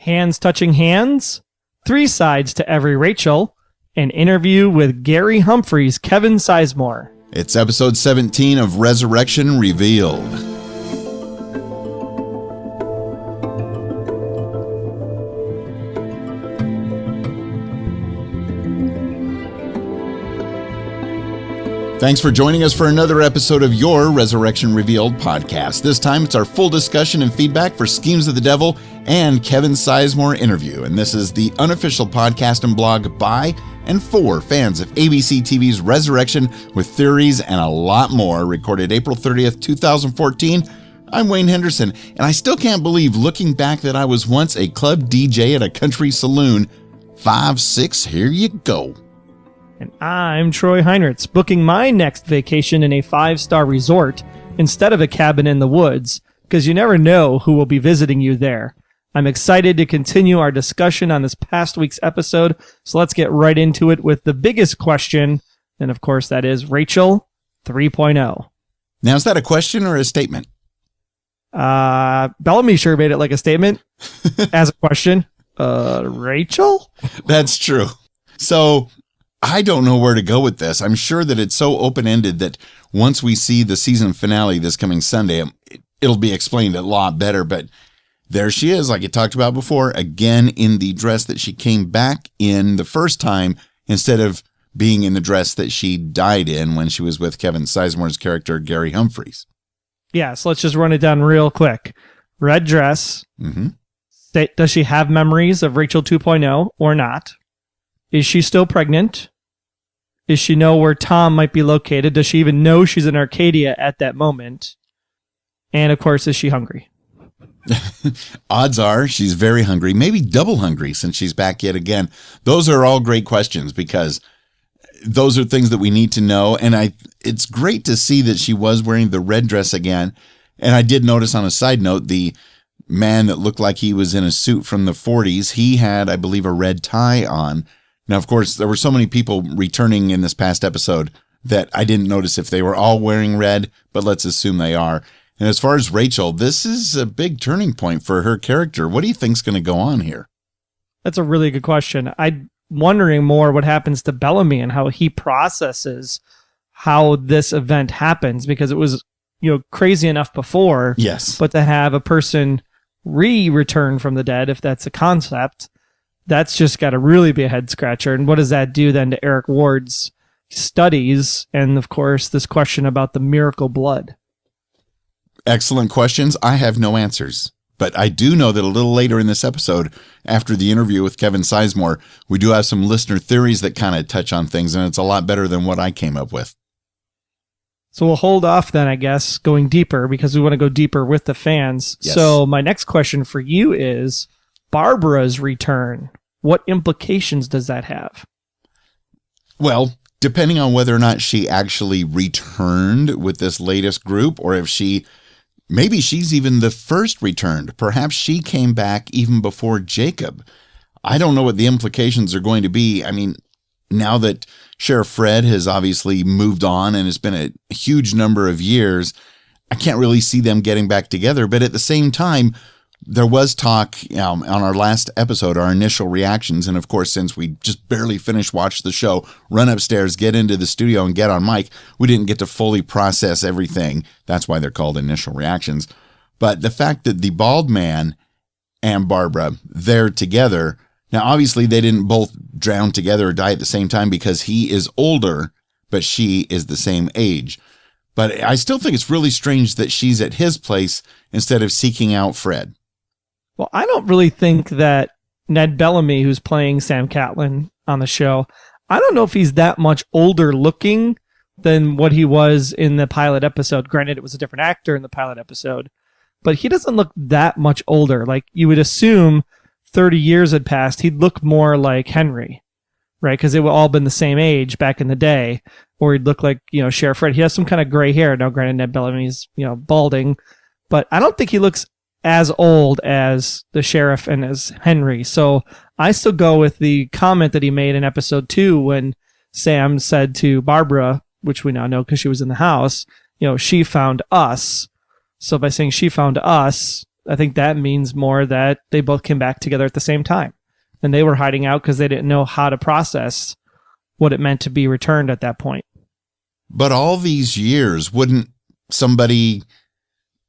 Hands touching hands, 3 sides to every Rachel, an interview with Gary Humphrey's Kevin Sizemore. It's episode 17 of Resurrection Revealed. Thanks for joining us for another episode of your Resurrection Revealed podcast. This time it's our full discussion and feedback for Schemes of the Devil and Kevin Sizemore interview. And this is the unofficial podcast and blog by and for fans of ABC TV's Resurrection with theories and a lot more, recorded April 30th, 2014. I'm Wayne Henderson, and I still can't believe, looking back, that I was once a club DJ at a country saloon. 5-6, here you go. And I'm Troy Heinrichs, booking my next vacation in a 5-star resort instead of a cabin in the woods, because you never know who will be visiting you there. I'm excited to continue our discussion on this past week's episode, so let's get right into it with the biggest question, and of course that is Rachel 3.0. Now, is that a question or a statement? Bellamy sure made it like a statement as a question. Rachel? That's true. So I don't know where to go with this. I'm sure that it's so open-ended that once we see the season finale this coming Sunday, it'll be explained a lot better. But there she is, like you talked about before, again in the dress that she came back in the first time, instead of being in the dress that she died in when she was with Kevin Sizemore's character, Gary Humphrey. Yeah, so let's just run it down real quick. Red dress. Mm-hmm. Does she have memories of Rachel 2.0 or not? Is she still pregnant? Does she know where Tom might be located? Does she even know she's in Arcadia at that moment? And of course, is she hungry? Odds are she's very hungry, maybe double hungry since she's back yet again. Those are all great questions because those are things that we need to know. And it's great to see that she was wearing the red dress again. And I did notice on a side note, the man that looked like he was in a suit from the 40s, he had, I believe, a red tie on. Now, of course, there were so many people returning in this past episode that I didn't notice if they were all wearing red, but let's assume they are. And as far as Rachel, this is a big turning point for her character. What do you think's going to go on here? That's a really good question. I'm wondering more what happens to Bellamy and how he processes how this event happens, because it was, crazy enough before. Yes. But to have a person return from the dead, if that's a concept, that's just got to really be a head scratcher. And what does that do then to Eric Ward's studies? And of course, this question about the miracle blood. Excellent questions. I have no answers, but I do know that a little later in this episode, after the interview with Kevin Sizemore, we do have some listener theories that kind of touch on things, and it's a lot better than what I came up with. So we'll hold off then, I guess, going deeper, because we want to go deeper with the fans. Yes. So my next question for you is Barbara's return. What implications does that have? Well, depending on whether or not she actually returned with this latest group, or if maybe she's even the first returned. Perhaps she came back even before Jacob. I don't know what the implications are going to be. I mean, now that Sheriff Fred has obviously moved on and it's been a huge number of years, I can't really see them getting back together. But at the same time, there was talk on our last episode, our initial reactions. And of course, since we just barely finished watching the show, run upstairs, get into the studio and get on mic, we didn't get to fully process everything. That's why they're called initial reactions. But the fact that the bald man and Barbara, they're together. Now, obviously, they didn't both drown together or die at the same time because he is older, but she is the same age. But I still think it's really strange that she's at his place instead of seeking out Fred. Well, I don't really think that Ned Bellamy, who's playing Sam Catlin on the show, I don't know if he's that much older looking than what he was in the pilot episode. Granted, it was a different actor in the pilot episode, but he doesn't look that much older. Like, you would assume 30 years had passed, he'd look more like Henry, right? Because they would all been the same age back in the day, or he'd look like, Sheriff Fred. He has some kind of gray hair. Now, granted, Ned Bellamy's, balding, but I don't think he looks as old as the sheriff and as Henry. So I still go with the comment that he made in episode 2 when Sam said to Barbara, which we now know because she was in the house, she found us. So by saying she found us, I think that means more that they both came back together at the same time. And they were hiding out because they didn't know how to process what it meant to be returned at that point. But all these years, wouldn't somebody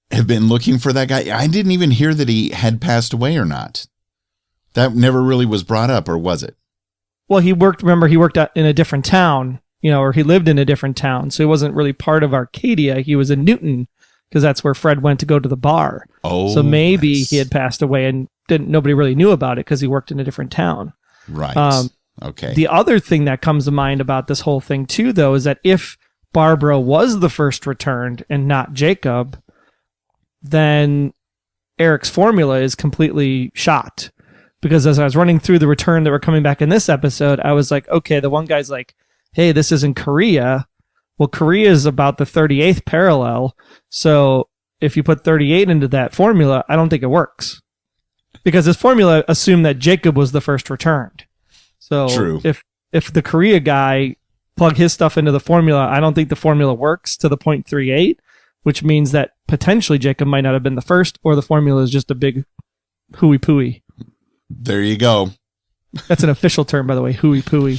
have been looking for that guy? I didn't even hear that he had passed away or not. That never really was brought up, or was it? Well, he worked in a different town, or he lived in a different town. So he wasn't really part of Arcadia. He was in Newton because that's where Fred went to go to the bar. Oh, so maybe he had passed away and nobody really knew about it because he worked in a different town. Right. Okay. The other thing that comes to mind about this whole thing too, though, is that if Barbara was the first returned and not Jacob, then Eric's formula is completely shot. Because as I was running through the return that were coming back in this episode, I was like, okay, the one guy's like, hey, this isn't Korea. Well, Korea is about the 38th parallel. So if you put 38 into that formula, I don't think it works. Because this formula assumed that Jacob was the first returned. So True. If the Korea guy plug his stuff into the formula, I don't think the formula works to the 0.38, which means that potentially Jacob might not have been the first, or the formula is just a big hooey pooey. There you go. That's an official term, by the way, hooey pooey.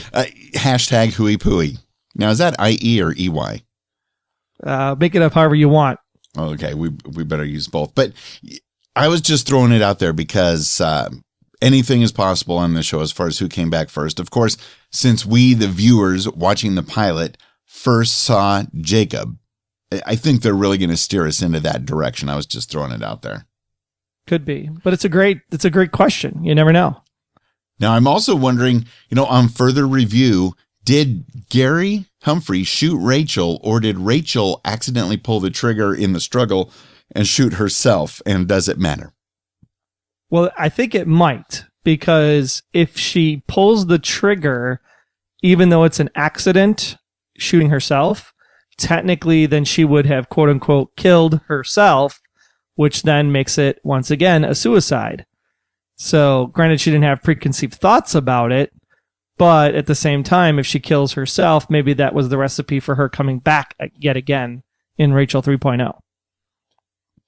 Hashtag hooey pooey. Now, is that IE or EY? Make it up however you want. Okay, we better use both. But I was just throwing it out there because anything is possible on this show as far as who came back first. Of course, since we, the viewers watching the pilot, first saw Jacob, I think they're really going to steer us into that direction. I was just throwing it out there. Could be, but it's a great question. You never know. Now, I'm also wondering, on further review, did Gary Humphrey shoot Rachel, or did Rachel accidentally pull the trigger in the struggle and shoot herself? And does it matter? Well, I think it might, because if she pulls the trigger, even though it's an accident, shooting herself, technically then she would have, quote unquote, killed herself, which then makes it, once again, a suicide. So, granted, she didn't have preconceived thoughts about it, but at the same time, if she kills herself, maybe that was the recipe for her coming back yet again in Rachel 3.0.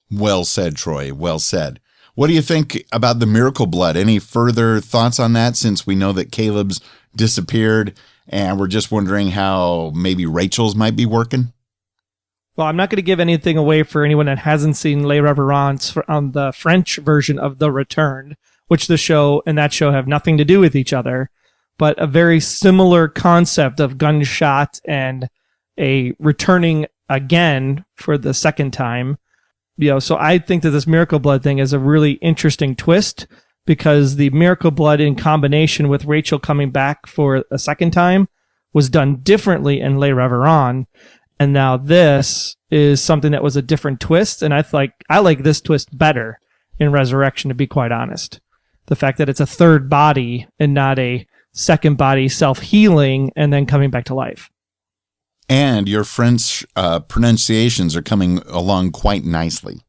Well said, Troy. Well said. What do you think about the miracle blood? Any further thoughts on that, since we know that Caleb's disappeared and we're just wondering how maybe Rachel's might be working? Well, I'm not going to give anything away for anyone that hasn't seen Les Reverences on the French version of The Returned, which the show and that show have nothing to do with each other, but a very similar concept of gunshot and a returning again for the second time. So I think that this miracle blood thing is a really interesting twist, because the miracle blood in combination with Rachel coming back for a second time was done differently in Les Reverences. And now this is something that was a different twist. And I like this twist better in Resurrection, to be quite honest. The fact that it's a third body and not a second body self-healing and then coming back to life. And your French pronunciations are coming along quite nicely.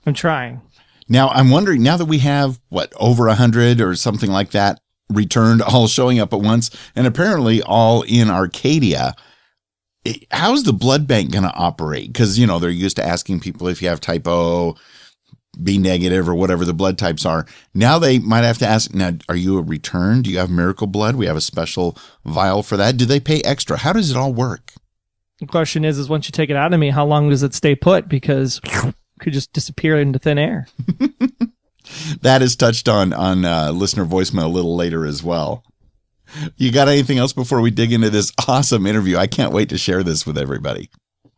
I'm trying. Now, I'm wondering, now that we have, over 100 or something like that returned, all showing up at once, and apparently all in Arcadia, how's the blood bank going to operate? Because, they're used to asking people if you have type O, B negative, or whatever the blood types are. Now they might have to ask, now, are you a return? Do you have miracle blood? We have a special vial for that. Do they pay extra? How does it all work? The question is once you take it out of me, how long does it stay put? Because it could just disappear into thin air. That is touched on listener voicemail a little later as well. You got anything else before we dig into this awesome interview? I can't wait to share this with everybody.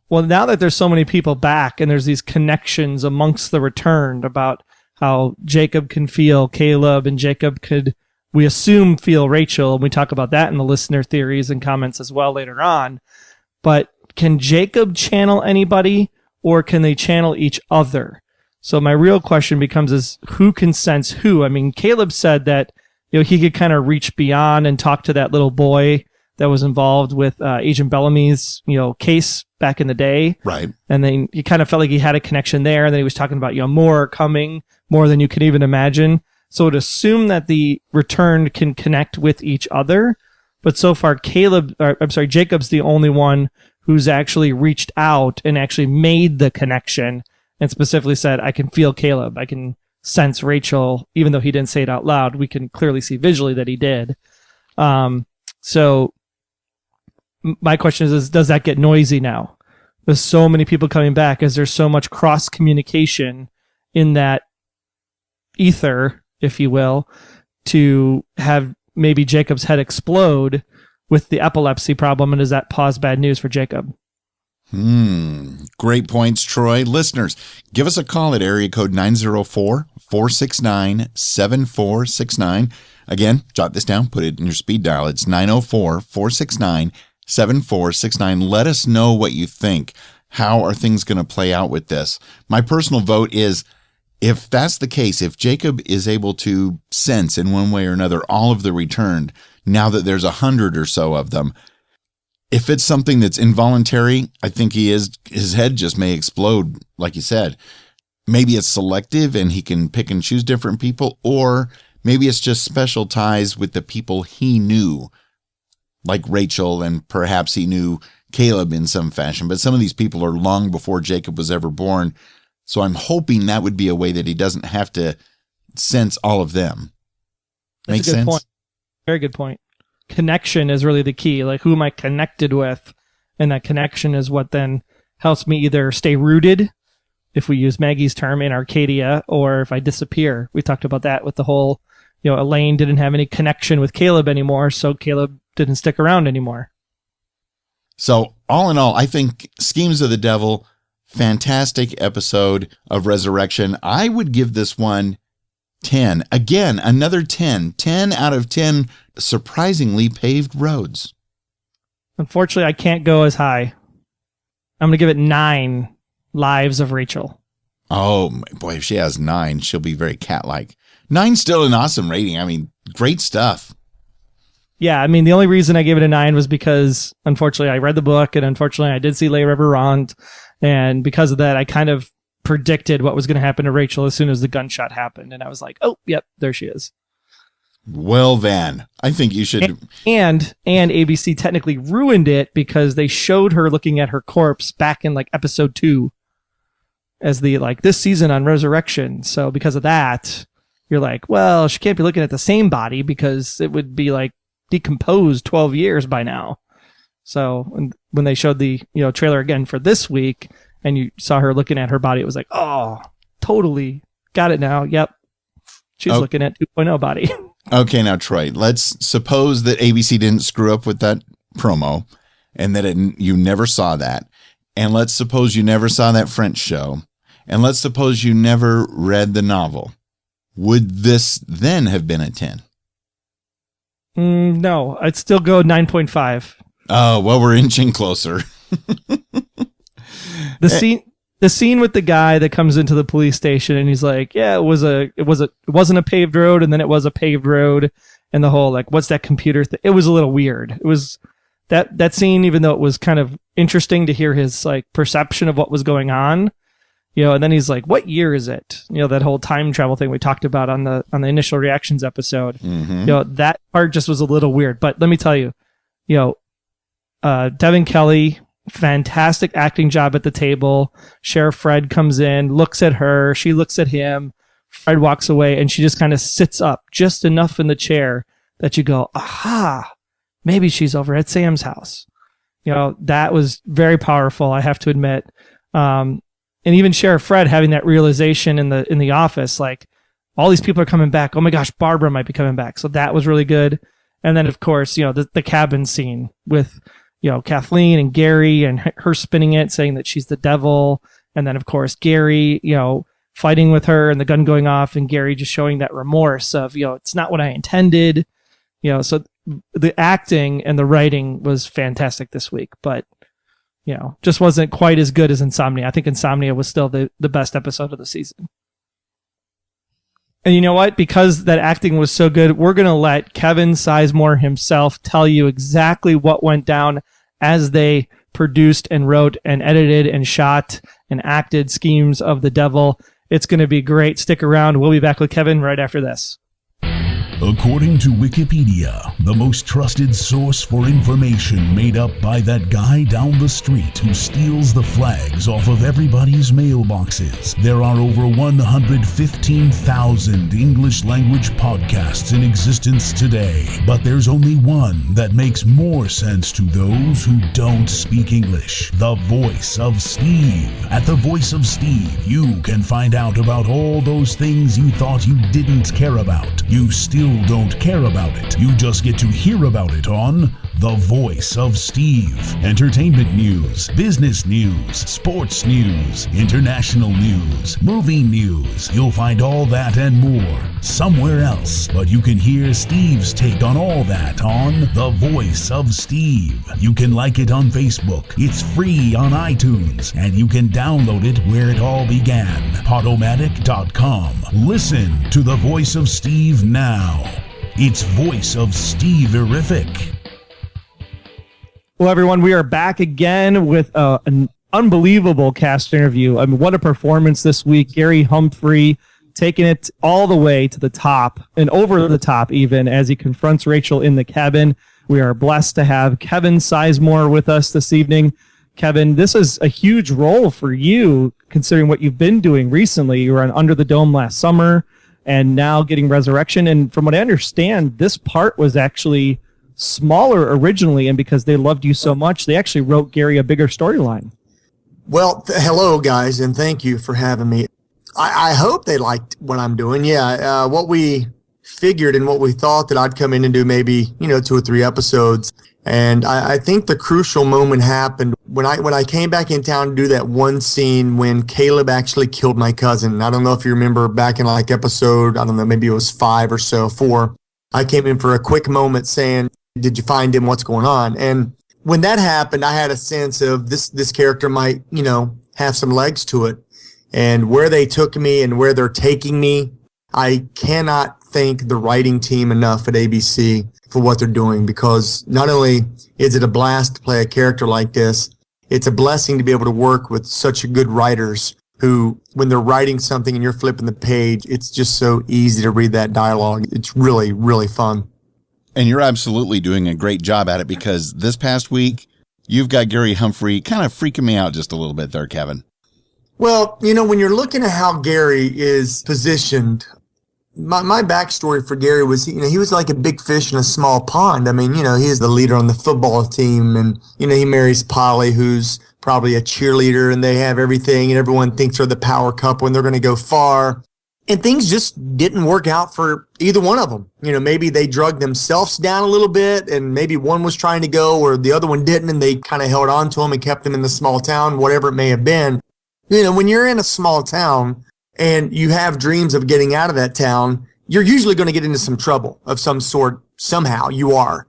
Well, now that there's so many people back and there's these connections amongst the returned about how Jacob can feel Caleb and Jacob could, we assume, feel Rachel. And we talk about that in the listener theories and comments as well later on. But can Jacob channel anybody, or can they channel each other? So my real question becomes is who can sense who? I mean, Caleb said that he could kind of reach beyond and talk to that little boy that was involved with Agent Bellamy's, case back in the day. Right. And then he kind of felt like he had a connection there. And then he was talking about, more coming, more than you could even imagine. So to assume that the returned can connect with each other. But so far, Jacob's the only one who's actually reached out and actually made the connection and specifically said, I can feel Caleb. I can sense Rachel, even though he didn't say it out loud. We can clearly see visually that he did. So my question is, does that get noisy now? There's so many people coming back. Is there so much cross communication in that ether, if you will, to have maybe Jacob's head explode with the epilepsy problem? And does that pause bad news for Jacob? Great points, Troy. Listeners, give us a call at area code 904-469-7469. Again, jot this down, put it in your speed dial. It's 904-469-7469. Let us know what you think. How are things going to play out with this? My personal vote is, if that's the case, if Jacob is able to sense in one way or another all of the returned, now that there's 100 or so of them, if it's something that's involuntary, I think his head just may explode, like you said. Maybe it's selective and he can pick and choose different people, or maybe it's just special ties with the people he knew, like Rachel, and perhaps he knew Caleb in some fashion. But some of these people are long before Jacob was ever born. So I'm hoping that would be a way that he doesn't have to sense all of them. Make sense? Point. Very good point. Connection is really the key. Like, who am I connected with? And that connection is what then helps me either stay rooted, if we use Maggie's term, in Arcadia, or if I disappear. We talked about that with the whole, Elaine didn't have any connection with Caleb anymore, so Caleb didn't stick around anymore. So all in all, I think Schemes of the Devil, fantastic episode of Resurrection. I would give this one 10. Again, another 10. 10 out of 10 surprisingly paved roads. Unfortunately, I can't go as high. I'm going to give it 9 lives of Rachel. Oh, boy, if she has 9, she'll be very cat-like. 9's still an awesome rating. I mean, great stuff. Yeah, I mean, the only reason I gave it a 9 was because, unfortunately, I read the book, and unfortunately, I did see Les Reverend, and because of that, I kind of predicted what was going to happen to Rachel as soon as the gunshot happened, and I was like, oh, yep, there she is. Well, then, I think you should... And ABC technically ruined it because they showed her looking at her corpse back in, episode 2 as the, this season on Resurrection, so because of that, you're like, well, she can't be looking at the same body because it would be, decomposed 12 years by now. So when they showed the trailer again for this week and you saw her looking at her body, it was like, oh, totally got it now. Yep. She's looking at 2.0 body. Okay, now Troy, let's suppose that ABC didn't screw up with that promo and that you never saw that. And let's suppose you never saw that French show. And let's suppose you never read the novel. Would this then have been a 10? No, I'd still go 9.5. Oh, well, we're inching closer. The scene with the guy that comes into the police station and he's like, yeah, it wasn't a paved road, and then it was a paved road, and the whole what's that computer thing? It was a little weird. It was that scene, even though it was kind of interesting to hear his perception of what was going on. And then he's like, what year is it? That whole time travel thing we talked about on the initial reactions episode. Mm-hmm. That part just was a little weird. But let me tell you, Devin Kelly, fantastic acting job at the table. Sheriff Fred comes in, looks at her. She looks at him. Fred walks away, and she just kind of sits up just enough in the chair that you go, aha, maybe she's over at Sam's house. That was very powerful, I have to admit. And even Sheriff Fred having that realization in the office, all these people are coming back. Oh my gosh, Barbara might be coming back. So that was really good. And then of course, the cabin scene with, Kathleen and Gary and her spinning it, saying that she's the devil. And then of course, Gary, fighting with her and the gun going off, and Gary just showing that remorse of, it's not what I intended. So the acting and the writing was fantastic this week, but just wasn't quite as good as Insomnia. I think Insomnia was still the best episode of the season. And you know what? Because that acting was so good, we're going to let Kevin Sizemore himself tell you exactly what went down as they produced and wrote and edited and shot and acted Schemes of the Devil. It's going to be great. Stick around. We'll be back with Kevin right after this. According to Wikipedia, the most trusted source for information made up by that guy down the street who steals the flags off of everybody's mailboxes, there are over 115,000 English language podcasts in existence today. But there's only one that makes more sense to those who don't speak English. The Voice of Steve. At The Voice of Steve, you can find out about all those things you thought you didn't care about. You still don't care about it. You just get to hear about it on The Voice of Steve. Entertainment news, business news, sports news, international news, movie news. You'll find all that and more somewhere else. But you can hear Steve's take on all that on The Voice of Steve. You can like it on Facebook. It's free on iTunes. And you can download it where it all began. Podomatic.com. Listen to The Voice of Steve now. It's Voice of Steve-erific. Well, everyone, we are back again with an unbelievable cast interview. I mean, what a performance this week. Gary Humphrey taking it all the way to the top and over the top even as he confronts Rachel in the cabin. We are blessed to have Kevin Sizemore with us this evening. Kevin, this is a huge role for you considering what you've been doing recently. You were on Under the Dome last summer and now getting Resurrection. And from what I understand, this part was actually smaller originally, and because they loved you so much, they actually wrote Gary a bigger storyline. Well, hello, guys, and thank you for having me. I hope they liked what I'm doing. Yeah, what we figured and what we thought that I'd come in and do maybe, 2 or 3 episodes. And I think the crucial moment happened when I came back in town to do that one scene when Caleb actually killed my cousin. I don't know if you remember back in like episode, I don't know, maybe it was 5 or so, 4. I came in for a quick moment saying, did you find him? What's going on? And when that happened, I had a sense of this character might, have some legs to it. And where they took me and where they're taking me, I cannot thank the writing team enough at ABC for what they're doing, because not only is it a blast to play a character like this, it's a blessing to be able to work with such good writers who, when they're writing something and you're flipping the page, it's just so easy to read that dialogue. It's really, really fun. And you're absolutely doing a great job at it, because this past week, you've got Gary Humphrey kind of freaking me out just a little bit there, Kevin. Well, when you're looking at how Gary is positioned, my backstory for Gary was, he was like a big fish in a small pond. I mean, he is the leader on the football team, and, he marries Polly, who's probably a cheerleader, and they have everything, and everyone thinks they're the power couple and they're going to go far. And things just didn't work out for either one of them. Maybe they drugged themselves down a little bit, and maybe one was trying to go or the other one didn't, and they kind of held on to them and kept them in the small town, whatever it may have been. When you're in a small town and you have dreams of getting out of that town, you're usually going to get into some trouble of some sort. Somehow you are.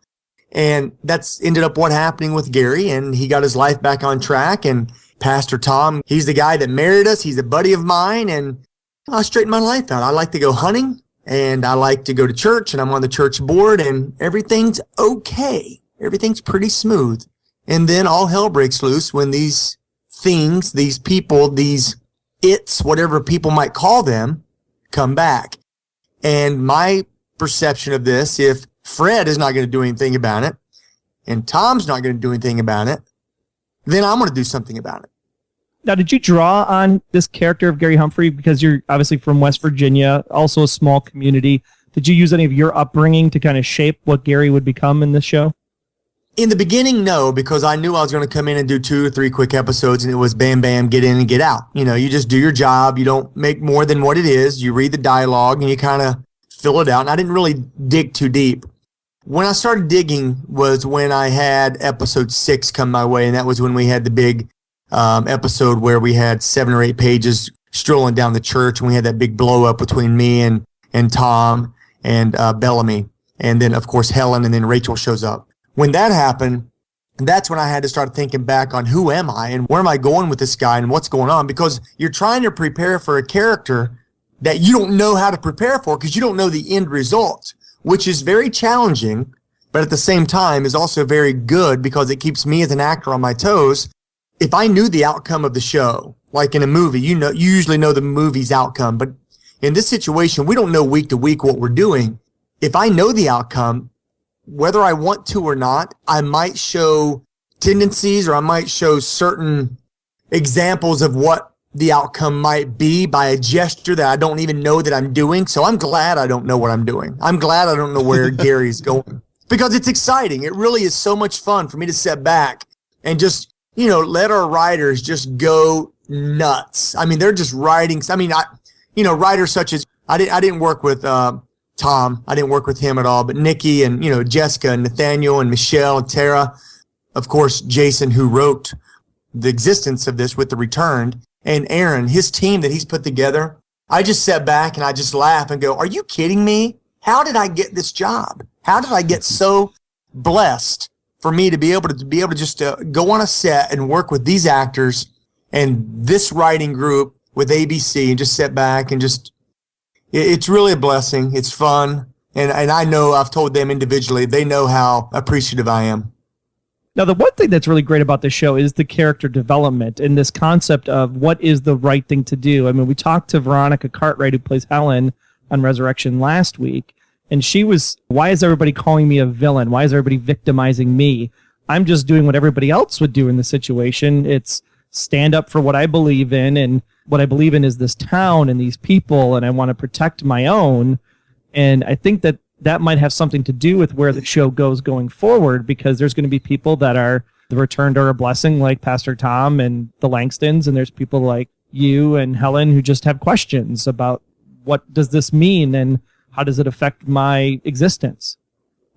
And that's ended up what happening with Gary, and he got his life back on track. And Pastor Tom, he's the guy that married us. He's a buddy of mine, and I straightened my life out. I like to go hunting, and I like to go to church, and I'm on the church board, and everything's okay. Everything's pretty smooth. And then all hell breaks loose when these things, these people, these it's, whatever people might call them, come back. And my perception of this, if Fred is not going to do anything about it, and Tom's not going to do anything about it, then I'm going to do something about it. Now, did you draw on this character of Gary Humphrey because you're obviously from West Virginia, also a small community? Did you use any of your upbringing to kind of shape what Gary would become in this show? In the beginning, no, because I knew I was going to come in and do 2 or 3 quick episodes, and it was bam, bam, get in and get out. You just do your job. You don't make more than what it is. You read the dialogue, and you kind of fill it out. And I didn't really dig too deep. When I started digging was when I had episode 6 come my way, and that was when we had the big episode where we had 7 or 8 pages strolling down the church, and we had that big blow up between me and Tom and Bellamy, and then of course Helen, and then Rachel shows up. When that happened, that's when I had to start thinking back on who am I and where am I going with this guy and what's going on, because you're trying to prepare for a character that you don't know how to prepare for because you don't know the end result, which is very challenging, but at the same time is also very good because it keeps me as an actor on my toes. If I knew the outcome of the show, like in a movie, you usually know the movie's outcome, but in this situation, we don't know week to week what we're doing. if I know the outcome, whether I want to or not, I might show tendencies or I might show certain examples of what the outcome might be by a gesture that I don't even know that I'm doing. So I'm glad I don't know what I'm doing. I'm glad I don't know where Gary's going, because it's exciting. It really is so much fun for me to sit back and just, let our writers just go nuts. I mean, they're just writing. I mean, writers such as, I didn't work with, Tom. I didn't work with him at all, but Nikki and, Jessica and Nathaniel and Michelle and Tara, of course, Jason, who wrote the existence of this with The Returned, and Aaron, his team that he's put together. I just sat back and I just laugh and go, are you kidding me? How did I get this job? How did I get so blessed for me to be able to just go on a set and work with these actors and this writing group with ABC and just sit back and just, it's really a blessing. It's fun. And I know I've told them individually, they know how appreciative I am. Now, the one thing that's really great about this show is the character development and this concept of what is the right thing to do. I mean, we talked to Veronica Cartwright, who plays Helen on Resurrection last week, and she was, why is everybody calling me a villain? Why is everybody victimizing me? I'm just doing what everybody else would do in the situation. It's stand up for what I believe in, and what I believe in is this town and these people, and I want to protect my own. And I think that might have something to do with where the show goes going forward, because there's going to be people that are the returned or a blessing, like Pastor Tom and the Langstons, and there's people like you and Helen who just have questions about what does this mean and how does it affect my existence.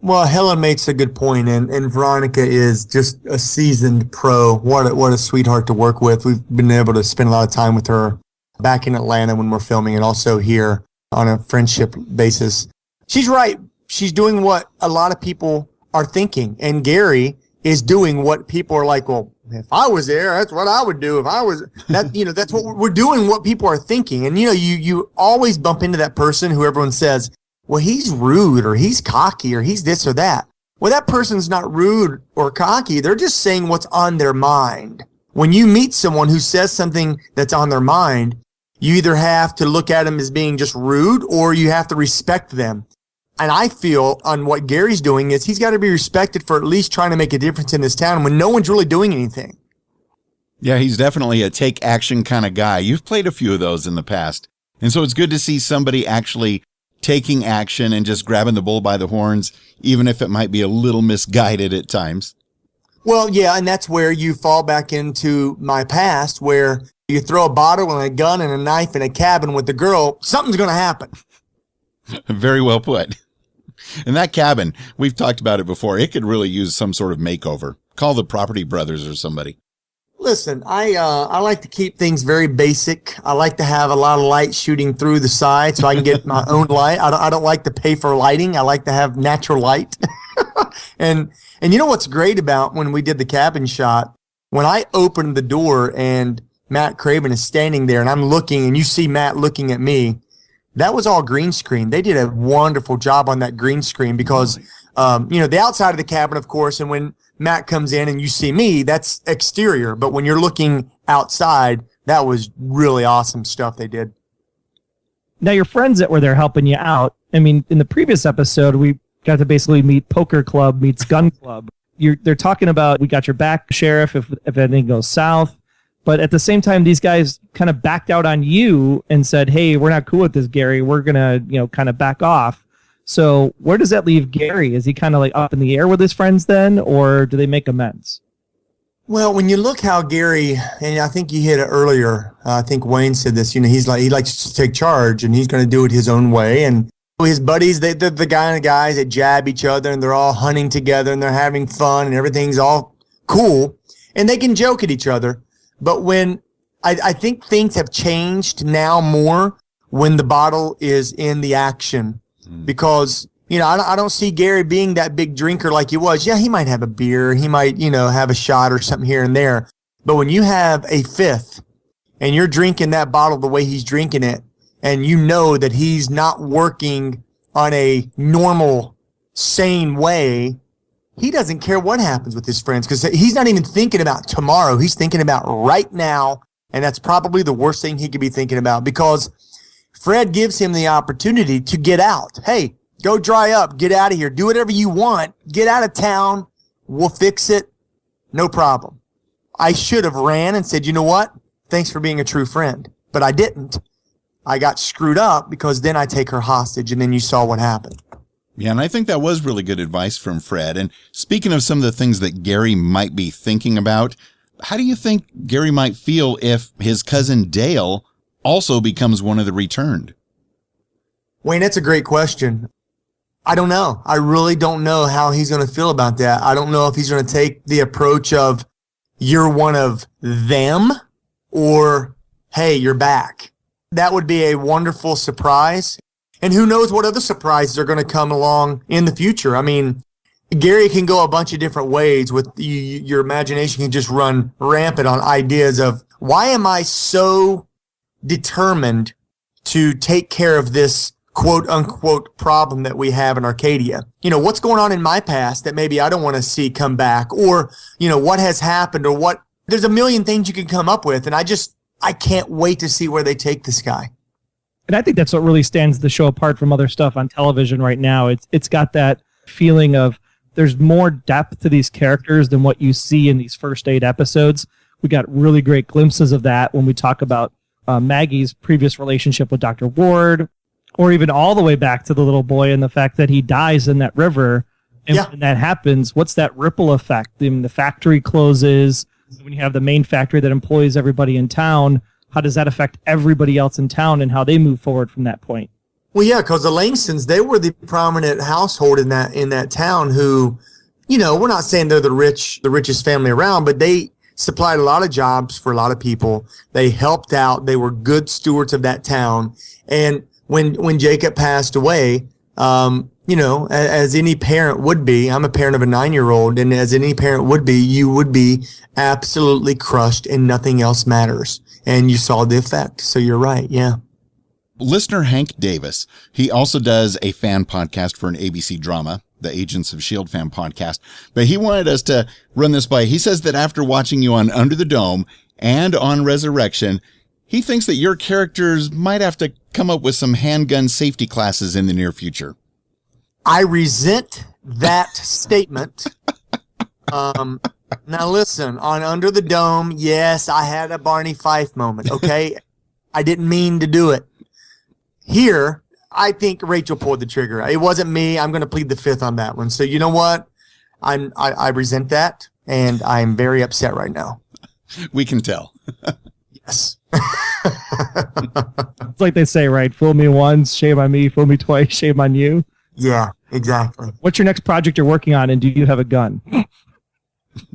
Well, Helen makes a good point, and Veronica is just a seasoned pro. What a sweetheart to work with. We've been able to spend a lot of time with her back in Atlanta when we're filming, and also here on a friendship basis. She's right. She's doing what a lot of people are thinking, and Gary is doing what people are like, well, if I was there, that's what I would do. If I was that, that's what we're doing, what people are thinking. And, you always bump into that person who everyone says, well, he's rude or he's cocky or he's this or that. Well, that person's not rude or cocky. They're just saying what's on their mind. When you meet someone who says something that's on their mind, you either have to look at them as being just rude or you have to respect them. And I feel on what Gary's doing is he's got to be respected for at least trying to make a difference in this town when no one's really doing anything. Yeah, he's definitely a take action kind of guy. You've played a few of those in the past. And so it's good to see somebody actually taking action and just grabbing the bull by the horns, even if it might be a little misguided at times. Well, yeah, and that's where you fall back into my past, where you throw a bottle and a gun and a knife in a cabin with the girl, something's going to happen. Very well put. And that cabin, we've talked about it before. It could really use some sort of makeover. Call the Property Brothers or somebody. Listen, I like to keep things very basic. I like to have a lot of light shooting through the side so I can get my own light. I don't like to pay for lighting. I like to have natural light. And you know what's great about when we did the cabin shot? When I opened the door and Matt Craven is standing there and I'm looking and you see Matt looking at me, that was all green screen. They did a wonderful job on that green screen because, the outside of the cabin, of course, and when Matt comes in and you see me, that's exterior. But when you're looking outside, that was really awesome stuff they did. Now, your friends that were there helping you out, I mean, in the previous episode, we got to basically meet Poker Club meets Gun Club. They're talking about, we got your back, Sheriff, if anything goes south. But at the same time, these guys kind of backed out on you and said, hey, we're not cool with this, Gary. We're going to, kind of back off. So where does that leave Gary? Is he kind of like up in the air with his friends then, or do they make amends? Well, when you look how Gary, and I think you hit it earlier, I think Wayne said this, he likes to take charge and he's going to do it his own way. And his buddies, they're the guys that jab each other and they're all hunting together and they're having fun and everything's all cool and they can joke at each other. But when I think things have changed now more when the bottle is in the action because, I don't see Gary being that big drinker like he was. Yeah, he might have a beer. He might, have a shot or something here and there. But when you have a fifth and you're drinking that bottle the way he's drinking it and you know that he's not working on a normal, sane way, he doesn't care what happens with his friends because he's not even thinking about tomorrow. He's thinking about right now, and that's probably the worst thing he could be thinking about because Fred gives him the opportunity to get out. Hey, Go dry up. Get out of here. Do whatever you want. Get out of town. We'll fix it. No problem. I should have ran and said, you know what? Thanks for being a true friend. But I didn't. I got screwed up because then I take her hostage, and then you saw what happened. Yeah, and I think that was really good advice from Fred. And speaking of some of the things that Gary might be thinking about, how do you think Gary might feel if his cousin Dale also becomes one of the returned? Wayne, that's a great question. I don't know. I really don't know how he's going to feel about that. I don't know if he's going to take the approach of you're one of them or, hey, you're back. That would be a wonderful surprise. And who knows what other surprises are going to come along in the future. I mean, Gary can go a bunch of different ways with your imagination can just run rampant on ideas of why am I so determined to take care of this quote unquote problem that we have in Arcadia? You know, what's going on in my past that maybe I don't want to see come back, or, you know, what has happened, or what, there's a million things you can come up with. And I can't wait to see where they take this guy. And I think that's what really stands the show apart from other stuff on television right now. It's got that feeling of there's more depth to these characters than what you see in these first 8 episodes. We got really great glimpses of that when we talk about Maggie's previous relationship with Dr. Ward, or even all the way back to the little boy and the fact that he dies in that river. And when that happens, what's that ripple effect? I mean, the factory closes. When you have the main factory that employs everybody in town, how does that affect everybody else in town and how they move forward from that point? Well, yeah, because the Langstons, they were the prominent household in that town who, you know, we're not saying they're the richest family around, but they supplied a lot of jobs for a lot of people. They helped out. They were good stewards of that town. And when Jacob passed away, you know, as any parent would be, I'm a parent of a 9-year-old, and as any parent would be, you would be absolutely crushed and nothing else matters. And you saw the effect. So you're right. Yeah. Listener Hank Davis, he also does a fan podcast for an ABC drama, the Agents of S.H.I.E.L.D. fan podcast, but he wanted us to run this by. He says that after watching you on Under the Dome and on Resurrection, he thinks that your characters might have to come up with some handgun safety classes in the near future. I resent that statement. Now listen, on Under the Dome, yes, I had a Barney Fife moment, okay? I didn't mean to do it. Here, I think Rachel pulled the trigger. It wasn't me. I'm going to plead the fifth on that one. So you know what? I resent that, and I'm very upset right now. We can tell. Yes. It's like they say, right? Fool me once, shame on me. Fool me twice, shame on you. Yeah, exactly. What's your next project you're working on, and do you have a gun?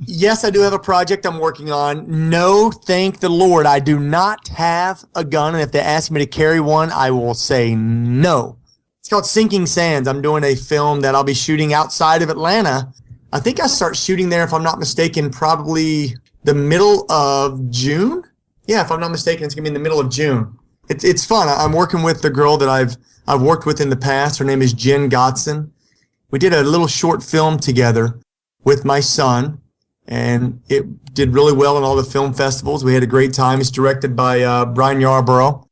Yes, I do have a project I'm working on. No, thank the Lord, I do not have a gun. And if they ask me to carry one, I will say no. It's called Sinking Sands. I'm doing a film that I'll be shooting outside of Atlanta. I think I start shooting there, if I'm not mistaken, probably the middle of June. Yeah, if I'm not mistaken, it's going to be in the middle of June. It's fun. I'm working with the girl that I've worked with in the past. Her name is Jen Godson. We did a little short film together with my son, and it did really well in all the film festivals. We had a great time. It's directed by Brian Yarborough.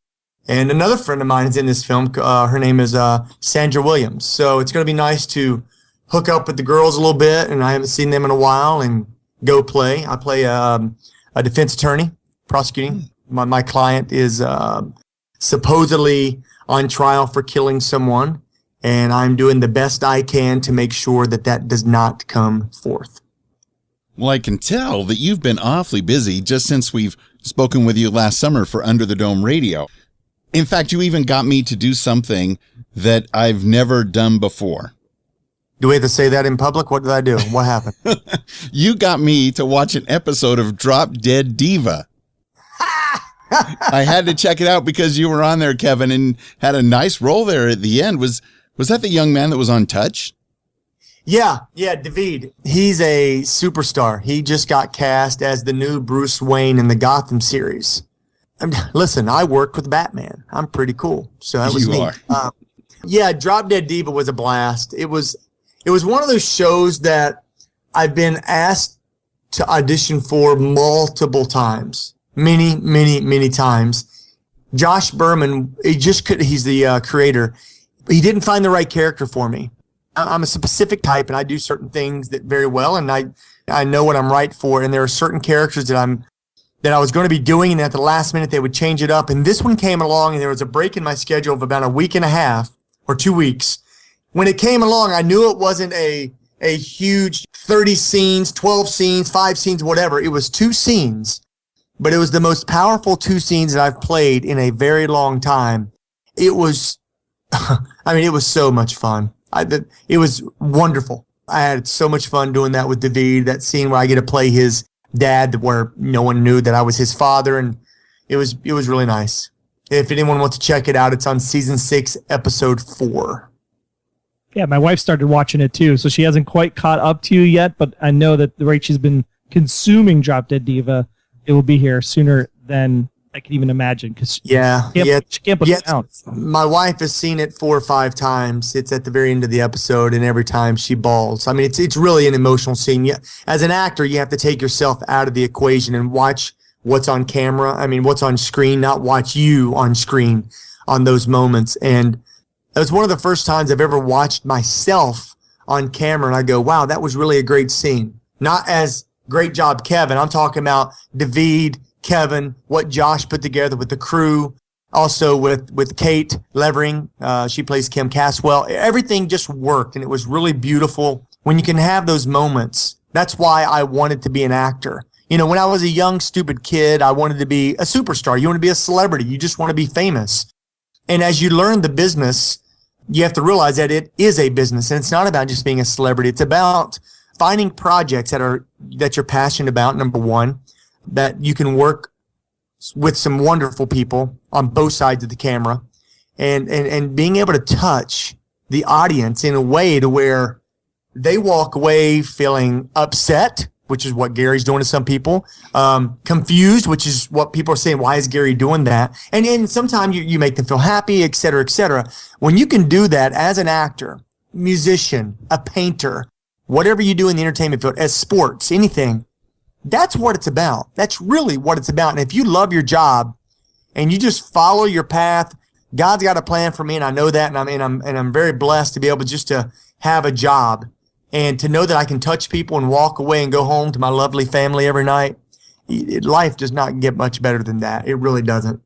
And another friend of mine is in this film. Her name is Sandra Williams. So it's going to be nice to hook up with the girls a little bit, and I haven't seen them in a while, and go play. I play a defense attorney prosecuting. My client is supposedly on trial for killing someone, and I'm doing the best I can to make sure that does not come forth. Well, I can tell that you've been awfully busy just since we've spoken with you last summer for Under the Dome Radio. In fact, you even got me to do something that I've never done before. Do we have to say that in public? What did I do? What happened? You got me to watch an episode of Drop Dead Diva. I had to check it out because you were on there, Kevin, and had a nice role there at the end. Was that the young man that was on Touch? Yeah, David. He's a superstar. He just got cast as the new Bruce Wayne in the Gotham series. Listen, I worked with Batman. I'm pretty cool. So that was neat. Yeah, Drop Dead Diva was a blast. It was one of those shows that I've been asked to audition for multiple times. Many times. Josh Berman, he's the creator, he didn't find the right character for me. I'm a specific type, and I do certain things that very well, and I know what I'm right for. And there are certain characters that I was going to be doing, and at the last minute they would change it up. And this one came along, and there was a break in my schedule of about a week and a half or 2 weeks. When it came along, I knew it wasn't a huge 30 scenes, 12 scenes, 5 scenes, whatever. It was 2 scenes, but it was the most powerful 2 scenes that I've played in a very long time. It was, it was so much fun. It was wonderful. I had so much fun doing that with David, that scene where I get to play his dad, where no one knew that I was his father, and it was really nice. If anyone wants to check it out, it's on season 6, episode 4. Yeah, my wife started watching it too, so she hasn't quite caught up to you yet, but I know that the rate she's been consuming Drop Dead Diva, it will be here sooner than I can even imagine. Because she can't put it down. My wife has seen it 4 or 5 times. It's at the very end of the episode, and every time she bawls. I mean, it's really an emotional scene. As an actor, you have to take yourself out of the equation and watch what's on camera. I mean, what's on screen, not watch you on screen on those moments. And it was one of the first times I've ever watched myself on camera, and I go, wow, that was really a great scene. Not as great job, Kevin. I'm talking about David, Kevin, what Josh put together with the crew, also with Kate Levering. She plays Kim Caswell. Everything just worked, and it was really beautiful. When you can have those moments, that's why I wanted to be an actor. You know, when I was a young, stupid kid, I wanted to be a superstar. You want to be a celebrity. You just want to be famous. And as you learn the business, you have to realize that it is a business, and it's not about just being a celebrity. It's about finding projects that you're passionate about, number one, that you can work with some wonderful people on both sides of the camera, and being able to touch the audience in a way to where they walk away feeling upset, which is what Gary's doing to some people, confused, which is what people are saying, why is Gary doing that? And sometimes you make them feel happy, et cetera, et cetera. When you can do that as an actor, musician, a painter, whatever you do in the entertainment field, as sports, anything, that's what it's about. That's really what it's about. And if you love your job and you just follow your path, God's got a plan for me, and I know that, and I'm very blessed to be able just to have a job. And to know that I can touch people and walk away and go home to my lovely family every night, life does not get much better than that. It really doesn't.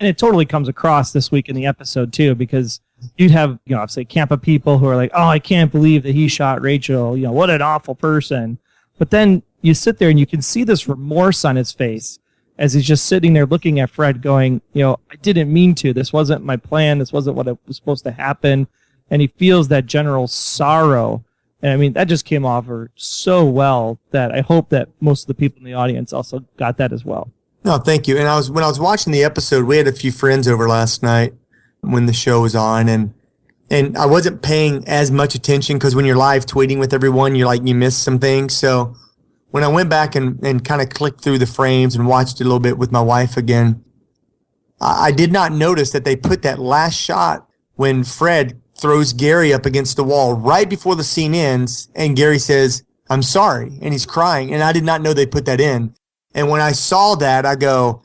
And it totally comes across this week in the episode, too, because you'd have, obviously a camp of people who are like, oh, I can't believe that he shot Rachel. What an awful person. But then you sit there and you can see this remorse on his face as he's just sitting there looking at Fred going, I didn't mean to. This wasn't my plan. This wasn't what was supposed to happen. And he feels that general sorrow. And I mean, that just came off so well that I hope that most of the people in the audience also got that as well. No, thank you. And when I was watching the episode, we had a few friends over last night when the show was on, and I wasn't paying as much attention because when you're live tweeting with everyone, you miss some things. So when I went back and kind of clicked through the frames and watched it a little bit with my wife again, I did not notice that they put that last shot when Fred throws Gary up against the wall right before the scene ends, and Gary says, I'm sorry, and he's crying, and I did not know they put that in. And when I saw that, I go,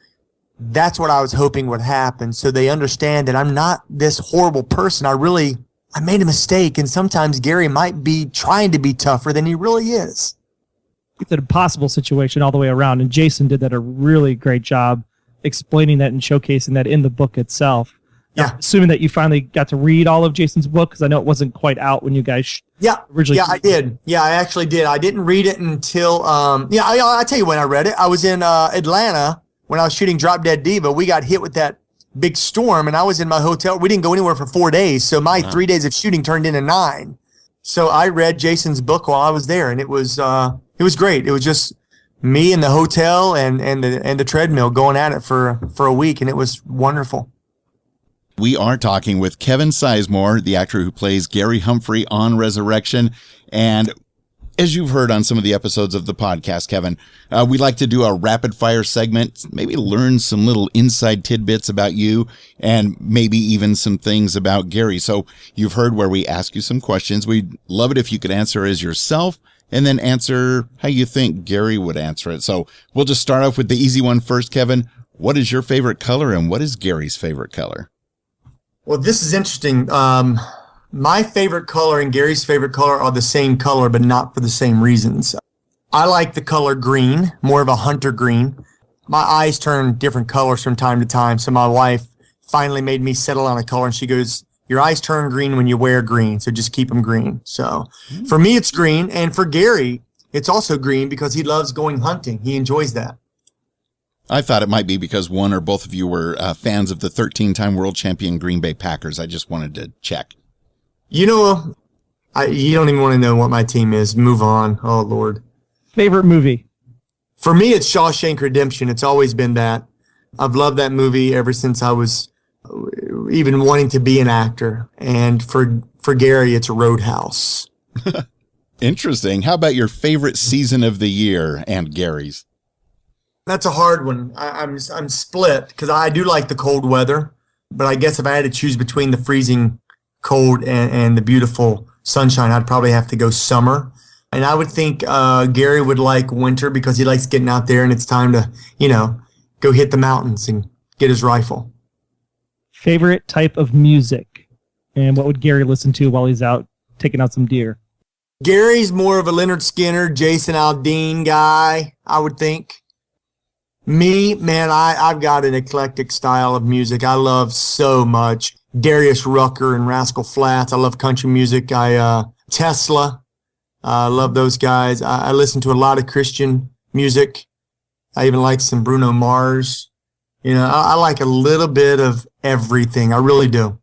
that's what I was hoping would happen, so they understand that I'm not this horrible person. I made a mistake, and sometimes Gary might be trying to be tougher than he really is. It's an impossible situation all the way around, and Jason did that a really great job explaining that and showcasing that in the book itself. Yeah. Assuming that you finally got to read all of Jason's book, because I know it wasn't quite out when you guys originally. Yeah, I did. Yeah, I actually did. I didn't read it until, I'll tell you when I read it. I was in Atlanta when I was shooting Drop Dead Diva. We got hit with that big storm, and I was in my hotel. We didn't go anywhere for 4 days, so my 3 days of shooting turned into 9. So I read Jason's book while I was there, and it was great. It was just me in the hotel and the treadmill going at it for a week, and it was wonderful. We are talking with Kevin Sizemore, the actor who plays Gary Humphrey on Resurrection. And as you've heard on some of the episodes of the podcast, Kevin, we like to do a rapid fire segment, maybe learn some little inside tidbits about you and maybe even some things about Gary. So you've heard where we ask you some questions. We'd love it if you could answer as yourself and then answer how you think Gary would answer it. So we'll just start off with the easy one first, Kevin. What is your favorite color and what is Gary's favorite color? Well, this is interesting. My favorite color and Gary's favorite color are the same color, but not for the same reasons. I like the color green, more of a hunter green. My eyes turn different colors from time to time, so my wife finally made me settle on a color, and she goes, your eyes turn green when you wear green, so just keep them green. So for me, it's green, and for Gary, it's also green because he loves going hunting. He enjoys that. I thought it might be because one or both of you were fans of the 13-time world champion Green Bay Packers. I just wanted to check. You know, you don't even want to know what my team is. Move on. Oh, Lord. Favorite movie? For me, it's Shawshank Redemption. It's always been that. I've loved that movie ever since I was even wanting to be an actor. And for Gary, it's Roadhouse. Interesting. How about your favorite season of the year and Gary's? That's a hard one. I'm split because I do like the cold weather. But I guess if I had to choose between the freezing cold and the beautiful sunshine, I'd probably have to go summer. And I would think Gary would like winter because he likes getting out there and it's time to, go hit the mountains and get his rifle. Favorite type of music? And what would Gary listen to while he's out taking out some deer? Gary's more of a Leonard Skinner, Jason Aldean guy, I would think. Me, man, I've got an eclectic style of music. I love so much. Darius Rucker and Rascal Flatts. I love country music. Tesla. I love those guys. I listen to a lot of Christian music. I even like some Bruno Mars. I like a little bit of everything. I really do.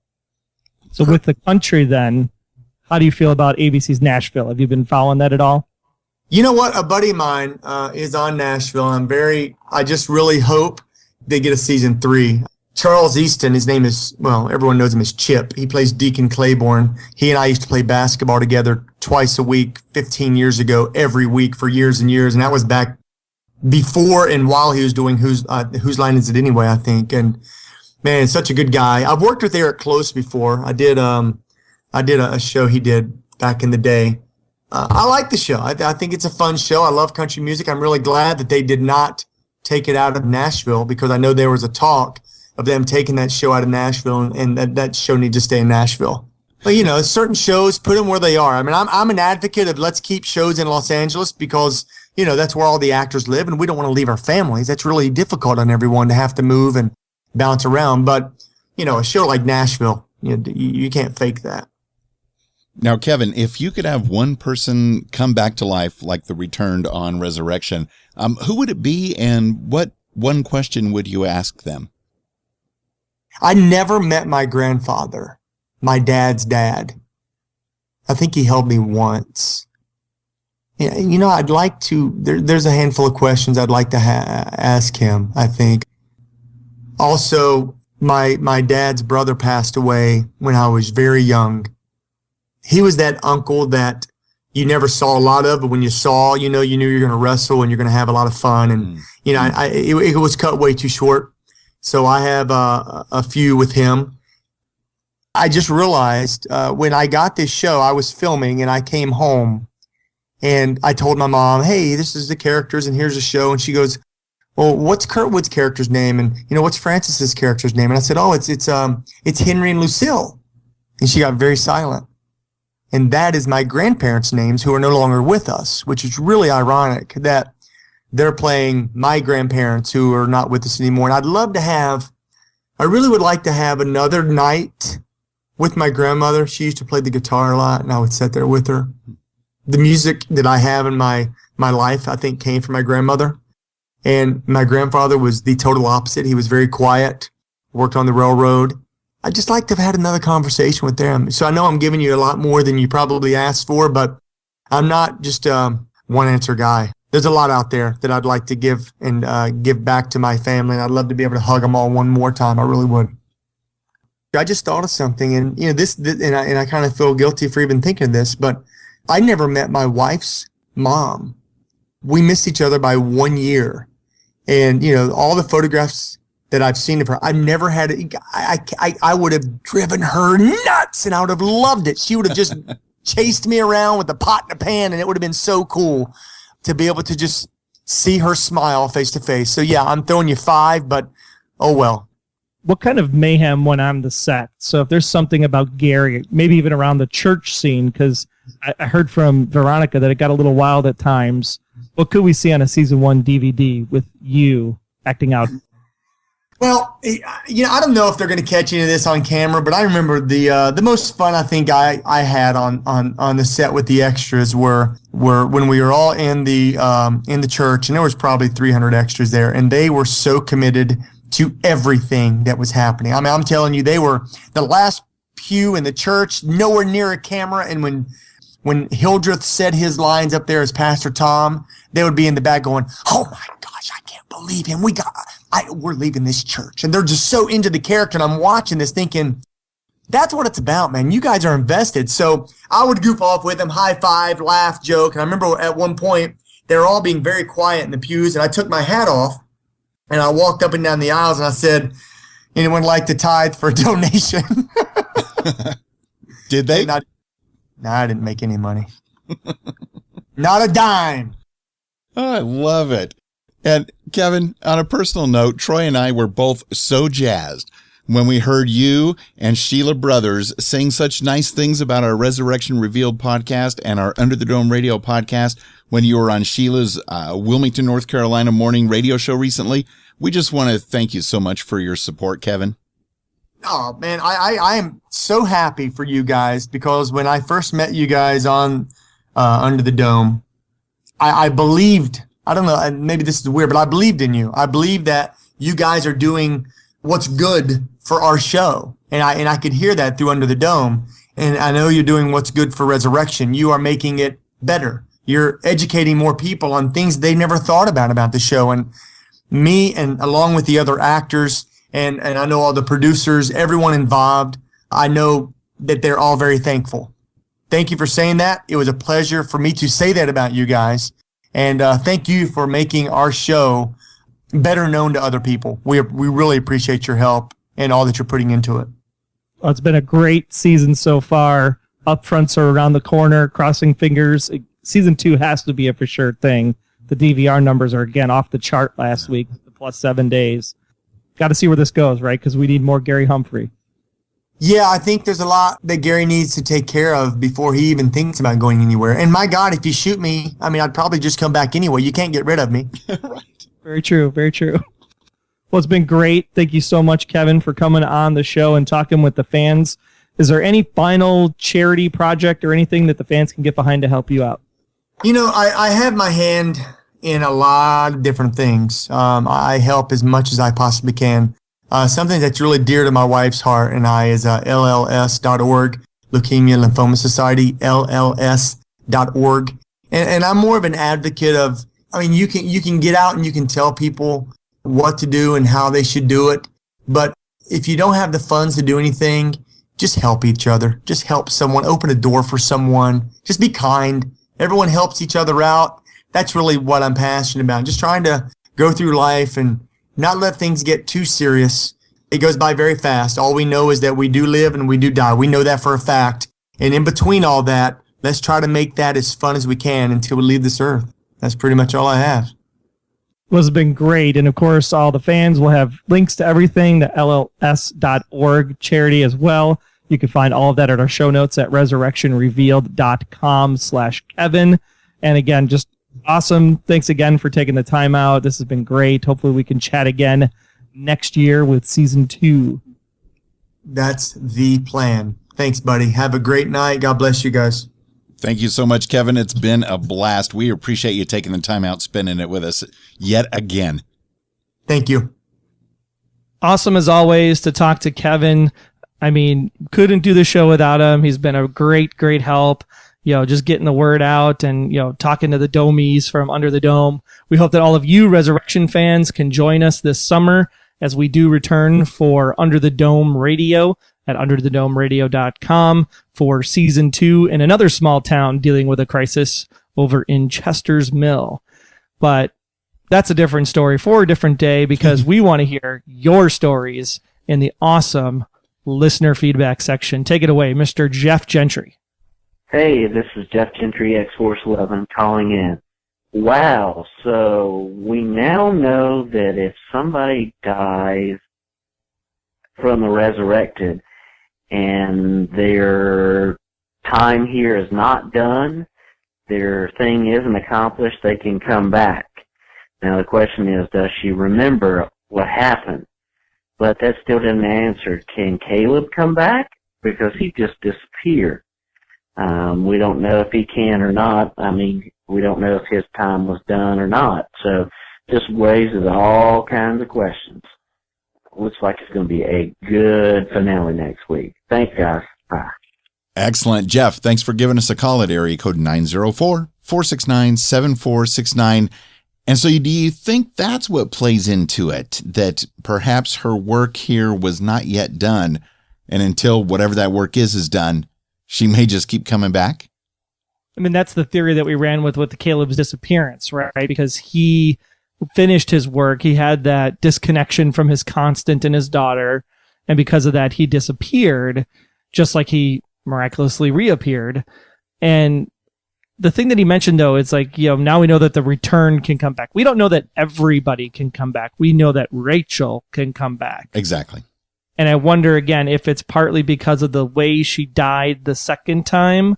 So with the country then, how do you feel about ABC's Nashville? Have you been following that at all? You know what? A buddy of mine is on Nashville. I just really hope they get a season 3. Charles Easton, his name is, everyone knows him as Chip. He plays Deacon Claiborne. He and I used to play basketball together twice a week, 15 years ago, every week for years and years. And that was back before and while he was doing Whose Line Is It Anyway, I think. And man, it's such a good guy. I've worked with Eric Close before. I did a show he did back in the day. I like the show. I think it's a fun show. I love country music. I'm really glad that they did not take it out of Nashville because I know there was a talk of them taking that show out of Nashville and that show needs to stay in Nashville. But, certain shows, put them where they are. I mean, I'm an advocate of let's keep shows in Los Angeles because, that's where all the actors live and we don't want to leave our families. That's really difficult on everyone to have to move and bounce around. But, a show like Nashville, you can't fake that. Now, Kevin, if you could have one person come back to life like the returned on Resurrection, who would it be and what one question would you ask them? I never met my grandfather, my dad's dad. I think he held me once. I'd like to, there's a handful of questions I'd like to ask him, I think. Also, my dad's brother passed away when I was very young. He was that uncle that you never saw a lot of, but when you saw, you knew you're going to wrestle and you're going to have a lot of fun. And, it was cut way too short. So I have a few with him. I just realized when I got this show, I was filming and I came home and I told my mom, hey, this is the characters and here's the show. And she goes, well, what's Kurtwood's character's name? And, what's Francis's character's name? And I said, oh, it's Henry and Lucille. And she got very silent. And that is my grandparents' names who are no longer with us, which is really ironic that they're playing my grandparents who are not with us anymore. And I really would like to have another night with my grandmother. She used to play the guitar a lot and I would sit there with her. The music that I have in my life, I think, came from my grandmother. And my grandfather was the total opposite. He was very quiet, worked on the railroad. I'd just like to have had another conversation with them. So I know I'm giving you a lot more than you probably asked for, but I'm not just a one-answer guy. There's a lot out there that I'd like to give and give back to my family, and I'd love to be able to hug them all one more time. I really would. I just thought of something, and this and I kind of feel guilty for even thinking of this, but I never met my wife's mom. We missed each other by 1 year, and all the photographs that I've seen of her, I've never had it. I would have driven her nuts and I would have loved it. She would have just chased me around with a pot and a pan and it would have been so cool to be able to just see her smile face to face. So yeah, I'm throwing you 5, but oh well. what kind of mayhem went on the set? So if there's something about Gary, maybe even around the church scene, because I heard from Veronica that it got a little wild at times. What could we see on a season 1 DVD with you acting out? Well, I don't know if they're going to catch any of this on camera, but I remember the most fun I think I had on the set with the extras were when we were all in the church, and there was probably 300 extras there, and they were so committed to everything that was happening. I mean, I'm telling you, they were the last pew in the church, nowhere near a camera, and when Hildreth said his lines up there as Pastor Tom, they would be in the back going, "Oh my gosh, I can't believe him. We're leaving this church." And they're just so into the character. And I'm watching this thinking, that's what it's about, man. You guys are invested. So I would goof off with them, high five, laugh, joke. And I remember at one point, they were all being very quiet in the pews. And I took my hat off and I walked up and down the aisles and I said, "Anyone like to tithe for a donation?" Did they? No, I didn't make any money. Not a dime. Oh, I love it. And Kevin, on a personal note, Troy and I were both so jazzed when we heard you and Sheila Brothers sing such nice things about our Resurrection Revealed podcast and our Under the Dome radio podcast when you were on Sheila's Wilmington, North Carolina morning radio show recently. We just want to thank you so much for your support, Kevin. Oh, man, I am so happy for you guys because when I first met you guys on Under the Dome, I believed, I don't know, maybe this is weird, but I believed in you. I believed that you guys are doing what's good for our show. And I could hear that through Under the Dome. And I know you're doing what's good for Resurrection. You are making it better. You're educating more people on things they never thought about the show. And me, and along with the other actors, and I know all the producers, everyone involved, I know that they're all very thankful. Thank you for saying that. It was a pleasure for me to say that about you guys. And thank you for making our show better known to other people. We really appreciate your help and all that you're putting into it. Well, it's been a great season so far. Upfronts are around the corner, crossing fingers. Season 2 has to be a for sure thing. The DVR numbers are, again, off the chart last week, the +7 days. Got to see where this goes, right? Because we need more Gary Humphrey. Yeah, I think there's a lot that Gary needs to take care of before he even thinks about going anywhere. And my God, if you shoot me, I mean, I'd probably just come back anyway. You can't get rid of me. Right. Very true. Very true. Well, it's been great. Thank you so much, Kevin, for coming on the show and talking with the fans. Is there any final charity project or anything that the fans can get behind to help you out? You know, I have my hand in a lot of different things. I help as much as I possibly can. Something that's really dear to my wife's heart and I is LLS.org, Leukemia and Lymphoma Society, LLS.org. And I'm more of an advocate of, I mean, you can get out and you can tell people what to do and how they should do it. But if you don't have the funds to do anything, just help each other. Just help someone, open a door for someone. Just be kind. Everyone helps each other out. That's really what I'm passionate about. Just trying to go through life and not let things get too serious. It goes by very fast. All we know is that we do live and we do die. We know that for a fact. And in between all that, let's try to make that as fun as we can until we leave this earth. That's pretty much all I have. Well, it's been great. And of course, all the fans will have links to everything, the LLS.org charity as well. You can find all of that at our show notes at resurrectionrevealed.com/Kevin. And again, just awesome. Thanks again for taking the time out. This has been great. Hopefully we can chat again next year with season 2. That's the plan. Thanks, buddy. Have a great night. God bless you guys. Thank you so much, Kevin. It's been a blast. We appreciate you taking the time out, spending it with us yet again. Thank you. Awesome as always to talk to Kevin. I mean, couldn't do the show without him. He's been a great, great help. You know, just getting the word out and, you know, talking to the Domies from Under the Dome. We hope that all of you Resurrection fans can join us this summer as we do return for Under the Dome Radio at underthedomeradio.com for season 2 in another small town dealing with a crisis over in Chester's Mill. But that's a different story for a different day because we want to hear your stories in the awesome listener feedback section. Take it away, Mr. Jeff Gentry. Hey, this is Jeff Gentry, X-Force 11, calling in. Wow, so we now know that if somebody dies from the resurrected, and their time here is not done. Their thing isn't accomplished. They can come back. Now the question is, does she remember what happened? But that still didn't answer. Can Caleb come back? Because he just disappeared. We don't know if he can or not. I mean, we don't know if his time was done or not. So just raises all kinds of questions. Looks like it's going to be a good finale next week. Thanks, guys. Bye. Excellent. Jeff, thanks for giving us a call at area code 904-469-7469. And so do you think that's what plays into it, that perhaps her work here was not yet done, and until whatever that work is done, she may just keep coming back? I mean, that's the theory that we ran with the Caleb's disappearance, right? Because he finished his work. He had that disconnection from his constant and his daughter. And because of that, he disappeared, just like he miraculously reappeared. And the thing that he mentioned, though, is like, now we know that the return can come back. We don't know that everybody can come back. We know that Rachel can come back. Exactly. And I wonder, again, if it's partly because of the way she died the second time,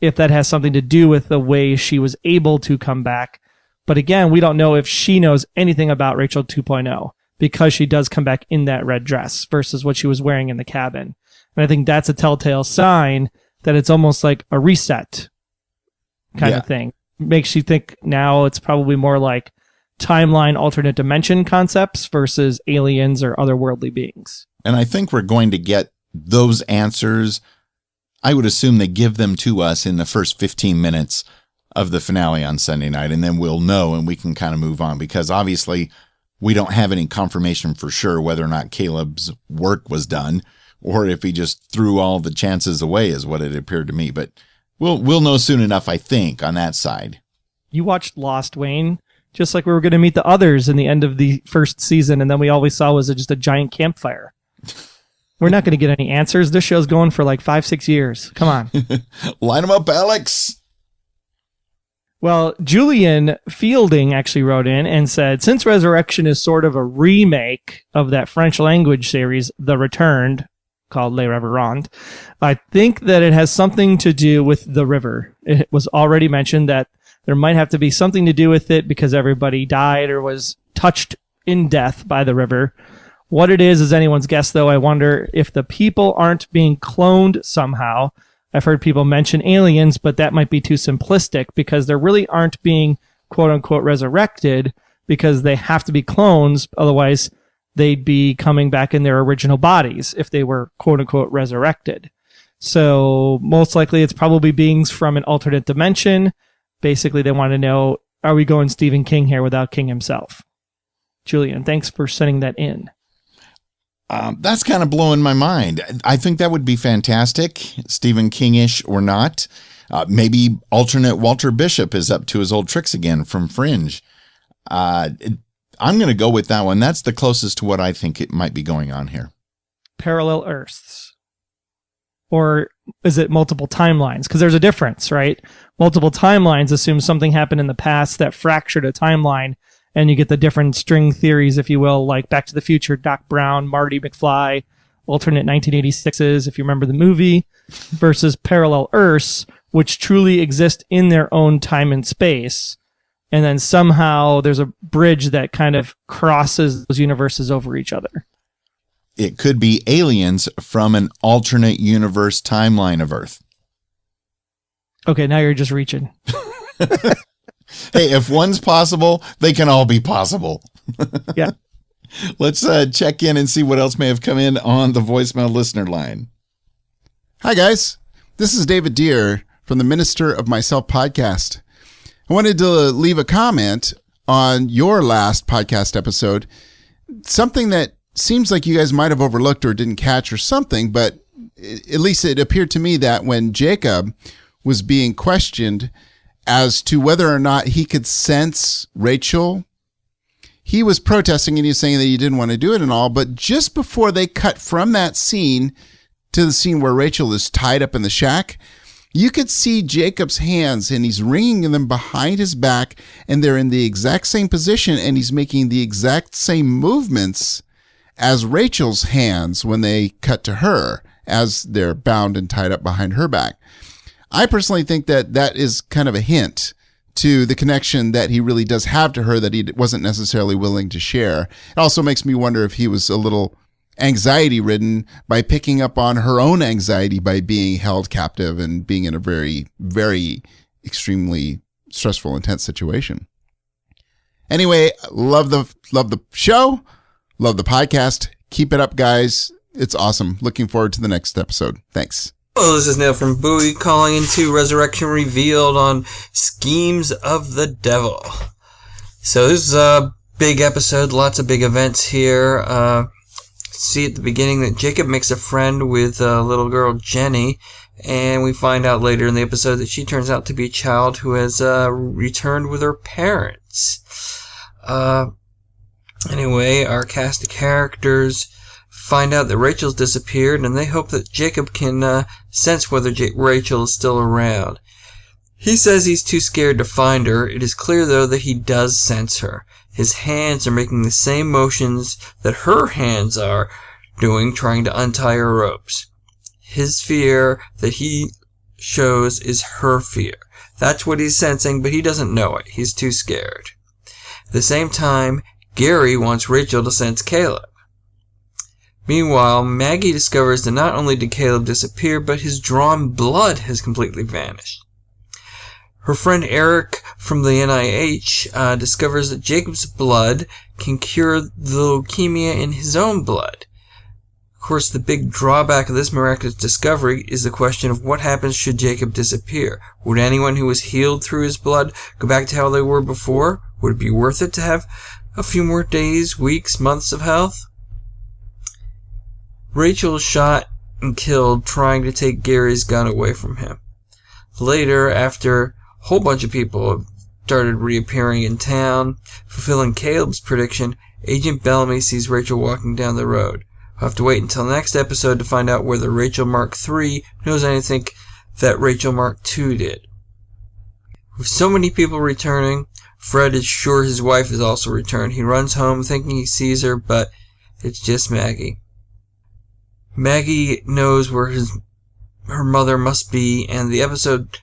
if that has something to do with the way she was able to come back. But again, we don't know if she knows anything about Rachel 2.0, because she does come back in that red dress versus what she was wearing in the cabin. And I think that's a telltale sign that it's almost like a reset kind of thing. Makes you think now it's probably more like timeline, alternate dimension concepts versus aliens or otherworldly beings. And I think we're going to get those answers. I would assume they give them to us in the first 15 minutes of the finale on Sunday night, and then we'll know and we can kind of move on, because obviously we don't have any confirmation for sure whether or not Caleb's work was done or if he just threw all the chances away, is what it appeared to me. But we'll know soon enough, I think, on that side. You watched Lost, Wayne, just like we were going to meet the others in the end of the first season, and then we all we saw was just a giant campfire. We're not going to get any answers. This show's going for like 5-6 years. Come on. Line them up, Alex. Well, Julian Fielding actually wrote in and said, since Resurrection is sort of a remake of that French language series, The Returned, called Les Reverends, I think that it has something to do with the river. It was already mentioned that there might have to be something to do with it because everybody died or was touched in death by the river. What it is anyone's guess, though. I wonder if the people aren't being cloned somehow. I've heard people mention aliens, but that might be too simplistic because they really aren't being quote-unquote resurrected because they have to be clones. Otherwise, they'd be coming back in their original bodies if they were quote-unquote resurrected. So most likely it's probably beings from an alternate dimension. Basically, they want to know, are we going Stephen King here without King himself? Julian, thanks for sending that in. That's kind of blowing my mind. I think that would be fantastic, Stephen King-ish or not. Maybe alternate Walter Bishop is up to his old tricks again from Fringe. I'm going to go with that one. That's the closest to what I think it might be going on here. Parallel Earths. Or is it multiple timelines? Because there's a difference, right? Multiple timelines assume something happened in the past that fractured a timeline, and you get the different string theories, if you will, like Back to the Future, Doc Brown, Marty McFly, alternate 1986s, if you remember the movie, versus parallel Earths, which truly exist in their own time and space. And then somehow there's a bridge that kind of crosses those universes over each other. It could be aliens from an alternate universe timeline of Earth. Okay, now you're just reaching. Hey, if one's possible, they can all be possible. Yeah. Let's check in and see what else may have come in on the voicemail listener line. Hi, guys. This is David Deere from the Minister of Myself podcast. I wanted to leave a comment on your last podcast episode. Something that seems like you guys might have overlooked or didn't catch or something, but at least it appeared to me that when Jacob was being questioned as to whether or not he could sense Rachel, he was protesting and he was saying that he didn't want to do it and all. But just before they cut from that scene to the scene where Rachel is tied up in the shack, you could see Jacob's hands and he's wringing them behind his back and they're in the exact same position and he's making the exact same movements as Rachel's hands when they cut to her as they're bound and tied up behind her back. I personally think that that is kind of a hint to the connection that he really does have to her that he wasn't necessarily willing to share. It also makes me wonder if he was a little anxiety ridden by picking up on her own anxiety by being held captive and being in a very, very extremely stressful, intense situation. Anyway, love the show. Love the podcast. Keep it up, guys. It's awesome. Looking forward to the next episode. Thanks. Hello, this is Neil from Bowie calling into Resurrection Revealed on Schemes of the Devil. So this is a big episode, lots of big events here. See at the beginning that Jacob makes a friend with little girl Jenny, and we find out later in the episode that she turns out to be a child who has returned with her parents. Anyway, our cast of characters find out that Rachel's disappeared, and they hope that Jacob can sense whether Rachel is still around. He says he's too scared to find her. It is clear, though, that he does sense her. His hands are making the same motions that her hands are doing, trying to untie her ropes. His fear that he shows is her fear. That's what he's sensing, but he doesn't know it. He's too scared. At the same time, Gary wants Rachel to sense Caleb. Meanwhile, Maggie discovers that not only did Caleb disappear, but his drawn blood has completely vanished. Her friend Eric from the NIH discovers that Jacob's blood can cure the leukemia in his own blood. Of course, the big drawback of this miraculous discovery is the question of what happens should Jacob disappear. Would anyone who was healed through his blood go back to how they were before? Would it be worth it to have a few more days, weeks, months of health? Rachel is shot and killed trying to take Gary's gun away from him. Later, after a whole bunch of people have started reappearing in town, fulfilling Caleb's prediction, Agent Bellamy sees Rachel walking down the road. We'll have to wait until next episode to find out whether Rachel Mark III knows anything that Rachel Mark II did. With so many people returning, Fred is sure his wife has also returned. He runs home thinking he sees her, but it's just Maggie. Maggie knows where her mother must be, and the episode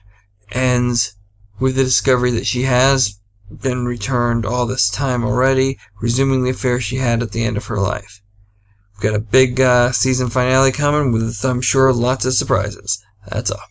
ends with the discovery that she has been returned all this time already, resuming the affair she had at the end of her life. We've got a big season finale coming with, I'm sure, lots of surprises. That's all.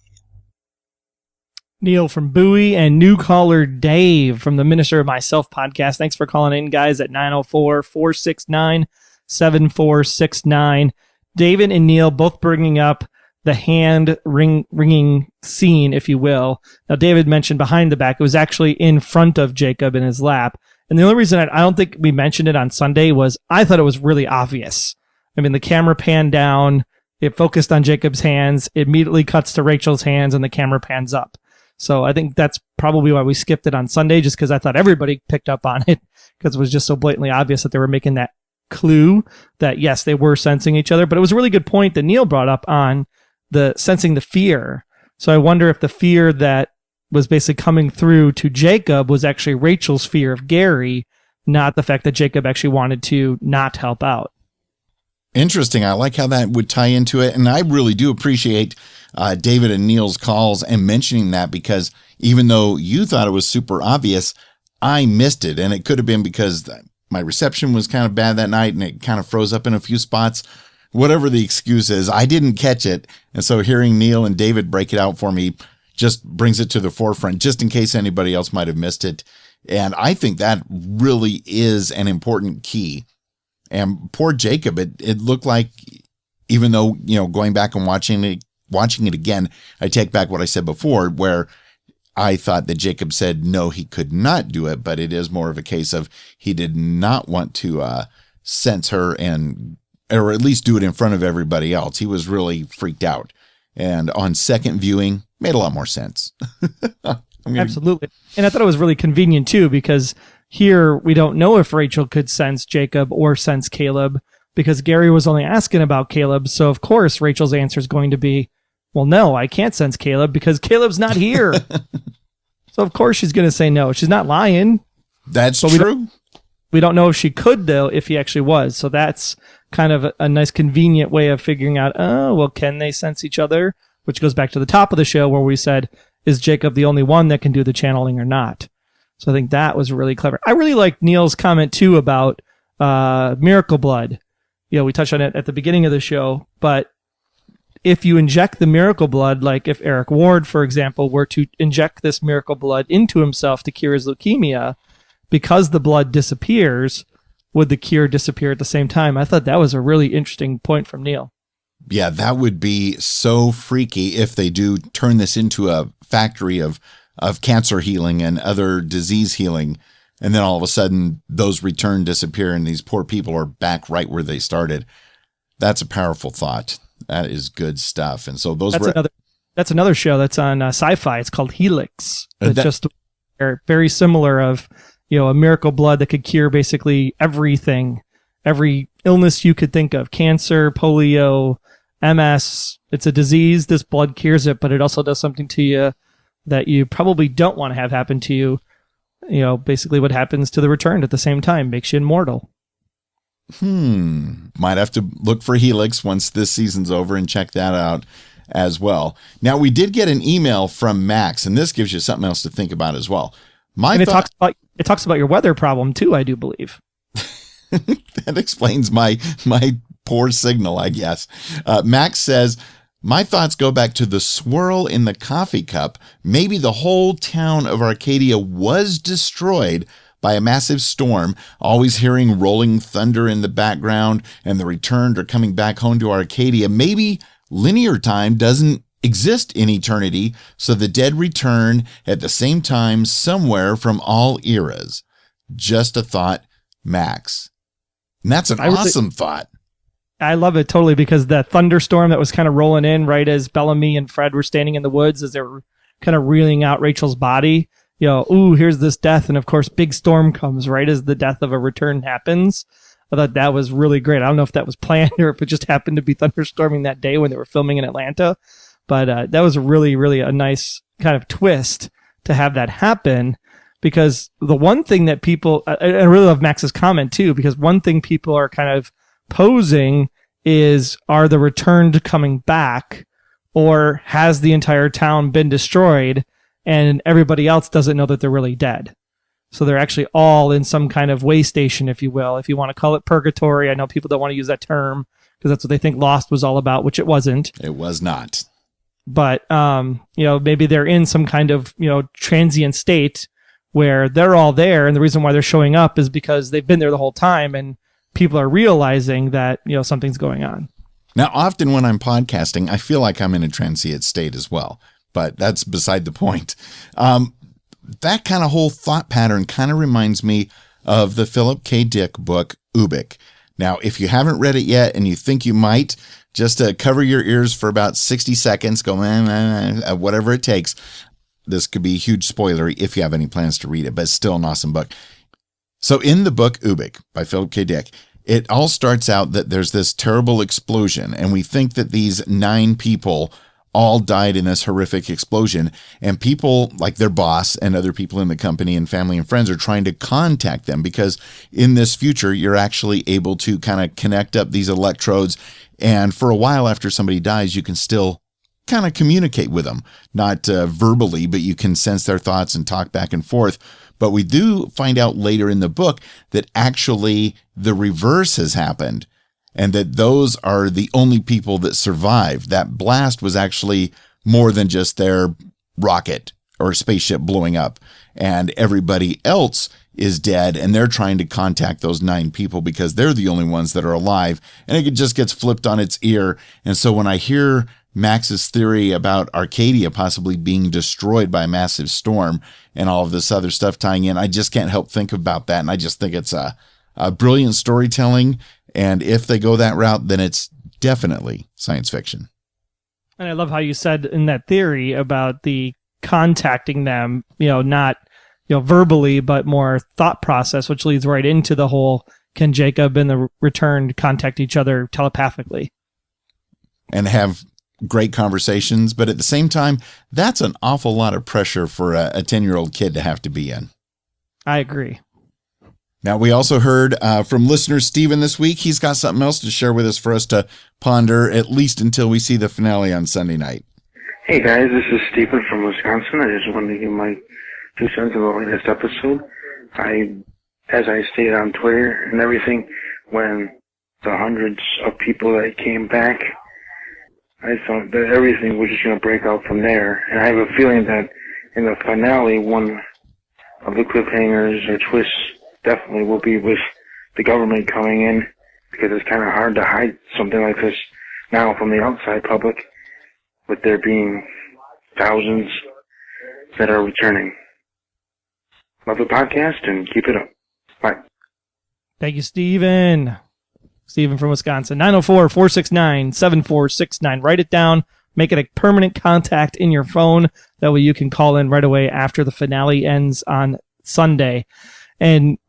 Neil from Bowie and new caller Dave from the Minister of Myself podcast. Thanks for calling in, guys, at 904-469-7469. David and Neil both bringing up the hand ringing scene, if you will. Now, David mentioned behind the back. It was actually in front of Jacob in his lap. And the only reason I don't think we mentioned it on Sunday was I thought it was really obvious. I mean, the camera panned down. It focused on Jacob's hands. It immediately cuts to Rachel's hands, and the camera pans up. So I think that's probably why we skipped it on Sunday, just because I thought everybody picked up on it, because it was just so blatantly obvious that they were making that clue that, yes, they were sensing each other. But it was a really good point that Neil brought up on the sensing the fear. So I wonder if the fear that was basically coming through to Jacob was actually Rachel's fear of Gary, not the fact that Jacob actually wanted to not help out. Interesting. I like how that would tie into it. And I really do appreciate David and Neil's calls and mentioning that, because even though you thought it was super obvious, I missed it. And it could have been because my reception was kind of bad that night and it kind of froze up in a few spots. Whatever the excuse is, I didn't catch it. And so hearing Neil and David break it out for me just brings it to the forefront, just in case anybody else might have missed it. And I think that really is an important key. And poor Jacob, it looked like, even though, going back and watching it again, I take back what I said before, where I thought that Jacob said, no, he could not do it. But it is more of a case of he did not want to sense her or at least do it in front of everybody else. He was really freaked out. And on second viewing, made a lot more sense. Absolutely. And I thought it was really convenient, too, because here we don't know if Rachel could sense Jacob or sense Caleb, because Gary was only asking about Caleb. So, of course, Rachel's answer is going to be, well, no, I can't sense Caleb because Caleb's not here. So, of course, she's going to say no. She's not lying. That's true. We don't know if she could, though, if he actually was. So that's kind of a nice convenient way of figuring out, can they sense each other? Which goes back to the top of the show where we said, is Jacob the only one that can do the channeling or not? So I think that was really clever. I really liked Neil's comment, too, about miracle blood. We touched on it at the beginning of the show, but if you inject the miracle blood, like if Eric Ward, for example, were to inject this miracle blood into himself to cure his leukemia, because the blood disappears, would the cure disappear at the same time? I thought that was a really interesting point from Neil. Yeah, that would be so freaky if they do turn this into a factory of cancer healing and other disease healing. And then all of a sudden those disappear and these poor people are back right where they started. That's a powerful thought. That is good stuff. And so that's another show that's on SciFi. It's called Helix. It's just very similar of, a miracle blood that could cure basically everything, every illness you could think of, cancer, polio, MS. It's a disease. This blood cures it, but it also does something to you that you probably don't want to have happen to you. Basically what happens to the Returned at the same time makes you immortal. Might have to look for Helix once this season's over and check that out as well. Now, we did get an email from Max, and this gives you something else to think about as well. It talks about your weather problem too, I do believe. That explains my poor signal, I guess. Max says, my thoughts go back to the swirl in the coffee cup. Maybe the whole town of Arcadia was destroyed by a massive storm, always hearing rolling thunder in the background, and the Returned are coming back home to Arcadia. Maybe linear time doesn't exist in eternity, so the dead return at the same time somewhere from all eras. Just a thought, Max. And that's an awesome thought. I love it totally, because that thunderstorm that was kind of rolling in right as Bellamy and Fred were standing in the woods as they were kind of reeling out Rachel's body. Here's this death. And of course, big storm comes right as the death of a Return happens. I thought that was really great. I don't know if that was planned or if it just happened to be thunderstorming that day when they were filming in Atlanta. But that was really, really a nice kind of twist to have that happen. Because the one thing that people, I really love Max's comment too, because one thing people are kind of posing is, are the Returned coming back, or has the entire town been destroyed and everybody else doesn't know that they're really dead? So they're actually all in some kind of way station, if you will. If you want to call it purgatory, I know people don't want to use that term because that's what they think Lost was all about, which it wasn't. It was not. But, maybe they're in some kind of, transient state where they're all there. And the reason why they're showing up is because they've been there the whole time and people are realizing that, something's going on. Now, often when I'm podcasting, I feel like I'm in a transient state as well, but that's beside the point. That kind of whole thought pattern kind of reminds me of the Philip K. Dick book, Ubik. Now, if you haven't read it yet and you think you might, just cover your ears for about 60 seconds, go, whatever it takes. This could be a huge spoiler if you have any plans to read it, but it's still an awesome book. So in the book Ubik by Philip K. Dick, it all starts out that there's this terrible explosion, and we think that these 9 people all died in this horrific explosion, and people like their boss and other people in the company and family and friends are trying to contact them, because in this future, you're actually able to kind of connect up these electrodes, and for a while after somebody dies, you can still kind of communicate with them, not verbally, but you can sense their thoughts and talk back and forth. But we do find out later in the book that actually the reverse has happened, and that those are the only people that survived. That blast was actually more than just their rocket or spaceship blowing up, and everybody else is dead, and they're trying to contact those 9 people because they're the only ones that are alive, and it just gets flipped on its ear. And so when I hear Max's theory about Arcadia possibly being destroyed by a massive storm and all of this other stuff tying in, I just can't help think about that. And I just think it's a brilliant storytelling. And if they go that route, then it's definitely science fiction. And I love how you said in that theory about the contacting them, not, verbally, but more thought process, which leads right into the whole, can Jacob and the Returned contact each other telepathically? And have great conversations, but at the same time, that's an awful lot of pressure for a 10-year-old kid to have to be in. I agree. Now, we also heard from listener Steven this week. He's got something else to share with us for us to ponder, at least until we see the finale on Sunday night. Hey, guys, this is Stephen from Wisconsin. I just wanted to give my 2 cents on the latest episode. As I stated on Twitter and everything, when the hundreds of people that came back, I thought that everything was just going to break out from there. And I have a feeling that in the finale, one of the cliffhangers or twists definitely will be with the government coming in, because it's kind of hard to hide something like this now from the outside public, with there being thousands that are returning. Love the podcast and keep it up. Bye. Thank you, Steven. Steven from Wisconsin. 904-469-7469. Write it down. Make it a permanent contact in your phone. That way you can call in right away after the finale ends on Sunday. And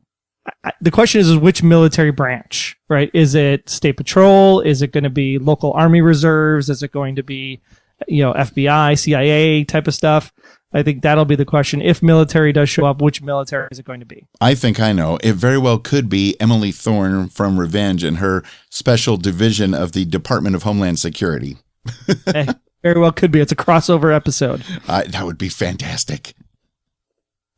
the question is which military branch, right? Is it State Patrol? Is it going to be local Army reserves? Is it going to be, FBI, CIA type of stuff? I think that'll be the question. If military does show up, which military is it going to be? I think I know. It very well could be Emily Thorne from Revenge and her special division of the Department of Homeland Security. Very well could be. It's a crossover episode. That would be fantastic.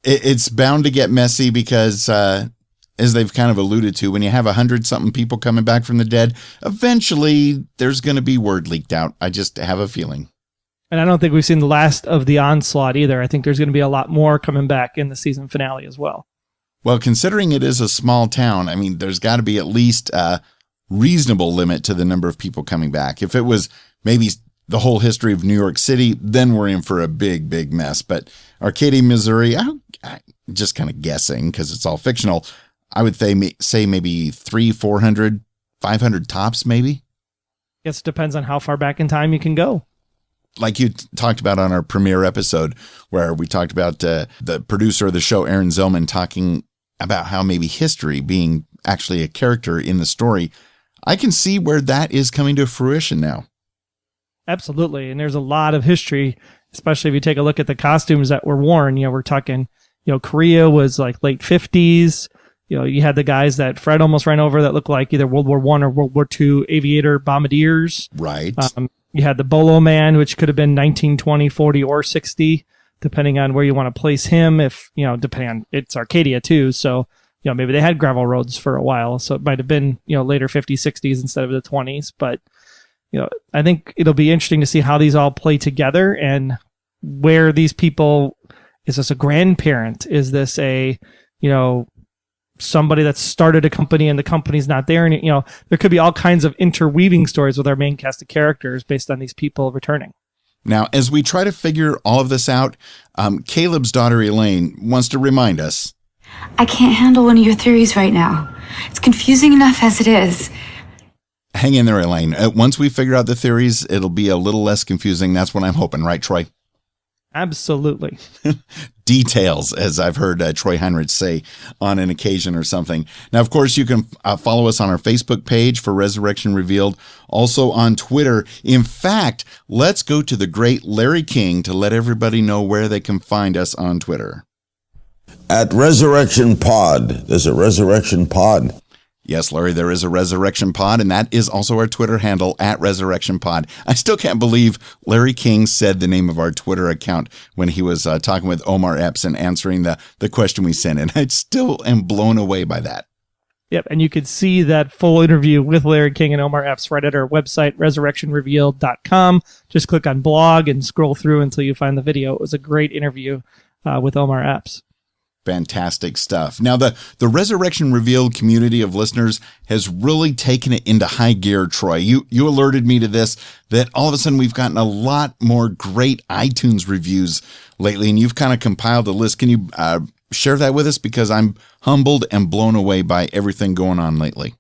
It's bound to get messy because, as they've kind of alluded to, when you have 100-something people coming back from the dead, eventually there's going to be word leaked out. I just have a feeling. And I don't think we've seen the last of the onslaught either. I think there's going to be a lot more coming back in the season finale as well. Well, considering it is a small town, I mean, there's got to be at least a reasonable limit to the number of people coming back. If it was maybe the whole history of New York City, then we're in for a big, big mess. But Arcadia, Missouri, I'm just kind of guessing because it's all fictional. I would say maybe 300, 400, 500 tops, maybe. I guess it depends on how far back in time you can go. Like you talked about on our premiere episode, where we talked about the producer of the show, Aaron Zellman, talking about how maybe history being actually a character in the story. I can see where that is coming to fruition now. Absolutely. And there's a lot of history, especially if you take a look at the costumes that were worn. We're talking, Korea was like late 50s. You had the guys that Fred almost ran over that looked like either World War I or World War II aviator bombardiers. Right. You had the Bolo Man, which could have been 1920, 40, or 60, depending on where you want to place him. If, depending on, it's Arcadia too. So, maybe they had gravel roads for a while. So it might have been, later 50s, 60s instead of the 20s. But, I think it'll be interesting to see how these all play together and where these people, is this a grandparent? Is this a, somebody that started a company and the company's not there? And, there could be all kinds of interweaving stories with our main cast of characters based on these people returning. Now, as we try to figure all of this out, Caleb's daughter, Elaine, wants to remind us. I can't handle one of your theories right now. It's confusing enough as it is. Hang in there, Elaine. Once we figure out the theories, it'll be a little less confusing. That's what I'm hoping. Right, Troy? Absolutely. Details, as I've heard Troy Heinrich say on an occasion or something. Now, of course, you can follow us on our Facebook page for Resurrection Revealed, also on Twitter. In fact, let's go to the great Larry King to let everybody know where they can find us on Twitter. At Resurrection Pod. There's a Resurrection Pod. Yes, Larry, there is a Resurrection Pod, and that is also our Twitter handle, at Resurrection Pod. I still can't believe Larry King said the name of our Twitter account when he was talking with Omar Epps and answering the question we sent in. I still am blown away by that. Yep, and you could see that full interview with Larry King and Omar Epps right at our website, resurrectionrevealed.com. Just click on blog and scroll through until you find the video. It was a great interview with Omar Epps. Fantastic stuff. Now, the Resurrection Revealed community of listeners has really taken it into high gear, Troy. You alerted me to this, that all of a sudden we've gotten a lot more great iTunes reviews lately, and you've kind of compiled a list. Can you share that with us? Because I'm humbled and blown away by everything going on lately.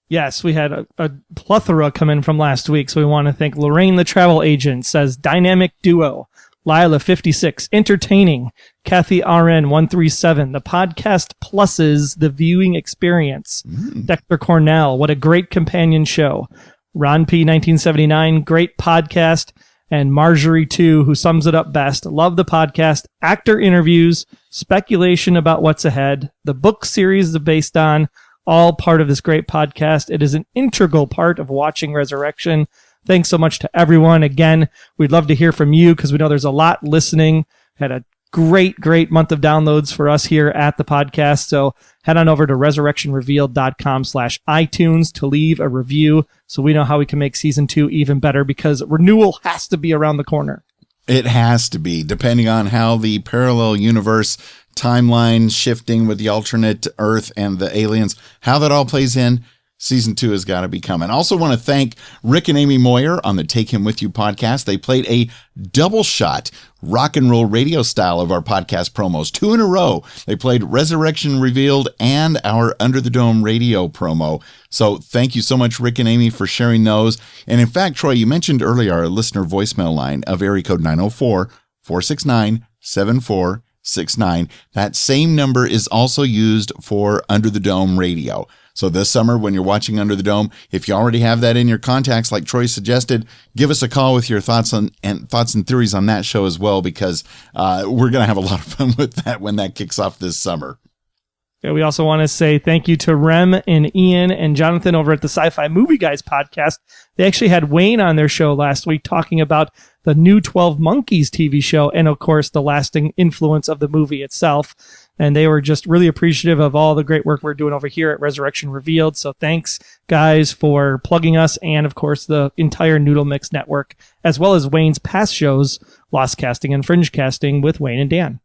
Yes, we had a plethora come in from last week, so we want to thank Lorraine the Travel Agent, says dynamic duo. Lila 56, entertaining. Kathy RN 137, the podcast pluses the viewing experience. Dexter Cornell, what a great companion show. Ron P 1979, great podcast. and Marjorie too, who sums it up best. Love the podcast, actor interviews, speculation about what's ahead, the book series is based on, all part of this great podcast. It is an integral part of watching Resurrection. Thanks so much to everyone. Again, we'd love to hear from you because we know there's a lot listening. Had a great month of downloads for us here at the podcast. So head on over to resurrectionrevealed.com/iTunes to leave a review so we know how we can make season 2 even better, because renewal has to be around the corner. It has to be, depending on how the parallel universe timeline shifting with the alternate Earth and the aliens, how that all plays in. Season 2 has got to be coming. I also want to thank Rick and Amy Moyer on the Take Him With You podcast. They played a double shot rock and roll radio style of our podcast promos, 2 in a row. They played Resurrection Revealed and our Under the Dome radio promo. So thank you so much, Rick and Amy, for sharing those. And in fact, Troy, you mentioned earlier our listener voicemail line of area code 904-469-7469. That same number is also used for Under the Dome radio. So this summer, when you're watching Under the Dome, if you already have that in your contacts, like Troy suggested, give us a call with your thoughts and theories on that show as well, because we're going to have a lot of fun with that when that kicks off this summer. Yeah, we also want to say thank you to Rem and Ian and Jonathan over at the Sci-Fi Movie Guys podcast. They actually had Wayne on their show last week talking about the new 12 Monkeys TV show and, of course, the lasting influence of the movie itself. And they were just really appreciative of all the great work we're doing over here at Resurrection Revealed. So thanks, guys, for plugging us and, of course, the entire Noodle Mix network, as well as Wayne's past shows, Lost Casting and Fringe Casting with Wayne and Dan.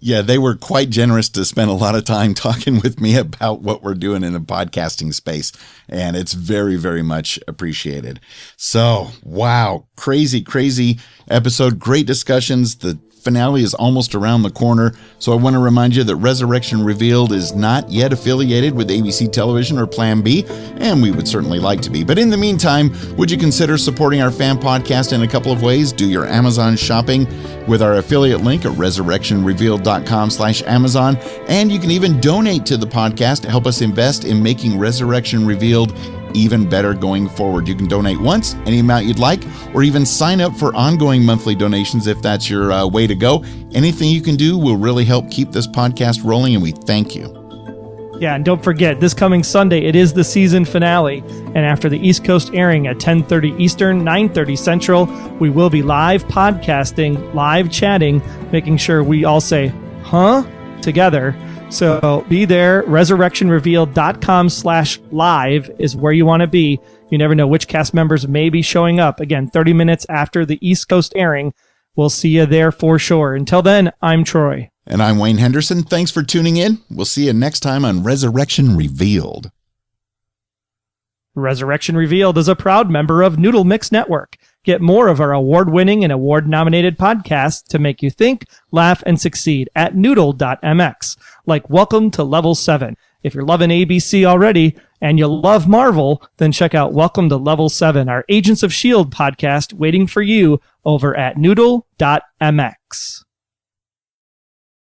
Yeah, they were quite generous to spend a lot of time talking with me about what we're doing in the podcasting space. And it's very, very much appreciated. So, wow, crazy episode. Great discussions. The finale is almost around the corner, so I want to remind you that Resurrection Revealed is not yet affiliated with ABC Television or Plan B, and we would certainly like to be. But in the meantime, would you consider supporting our fan podcast in a couple of ways? Do your Amazon shopping with our affiliate link at resurrectionrevealed.com/Amazon, and you can even donate to the podcast to help us invest in making Resurrection Revealed even better going forward. You can donate once, any amount you'd like, or even sign up for ongoing monthly donations if that's your way to go. Anything you can do will really help keep this podcast rolling, and we thank you. Yeah, and don't forget, this coming Sunday, it is the season finale. And after the East Coast airing at 10:30 Eastern, 9:30 Central, we will be live podcasting, live chatting, making sure we all say, huh? Together. So be there. resurrectionrevealed.com/live is where you want to be. You never know which cast members may be showing up. Again, 30 minutes after the East Coast airing. We'll see you there for sure. Until then, I'm Troy. And I'm Wayne Henderson. Thanks for tuning in. We'll see you next time on Resurrection Revealed. Resurrection Revealed is a proud member of Noodle Mix Network. Get more of our award-winning and award-nominated podcasts to make you think, laugh, and succeed at noodle.mx, like Welcome to Level 7. If you're loving ABC already and you love Marvel, then check out Welcome to Level 7, our Agents of S.H.I.E.L.D. podcast waiting for you over at noodle.mx.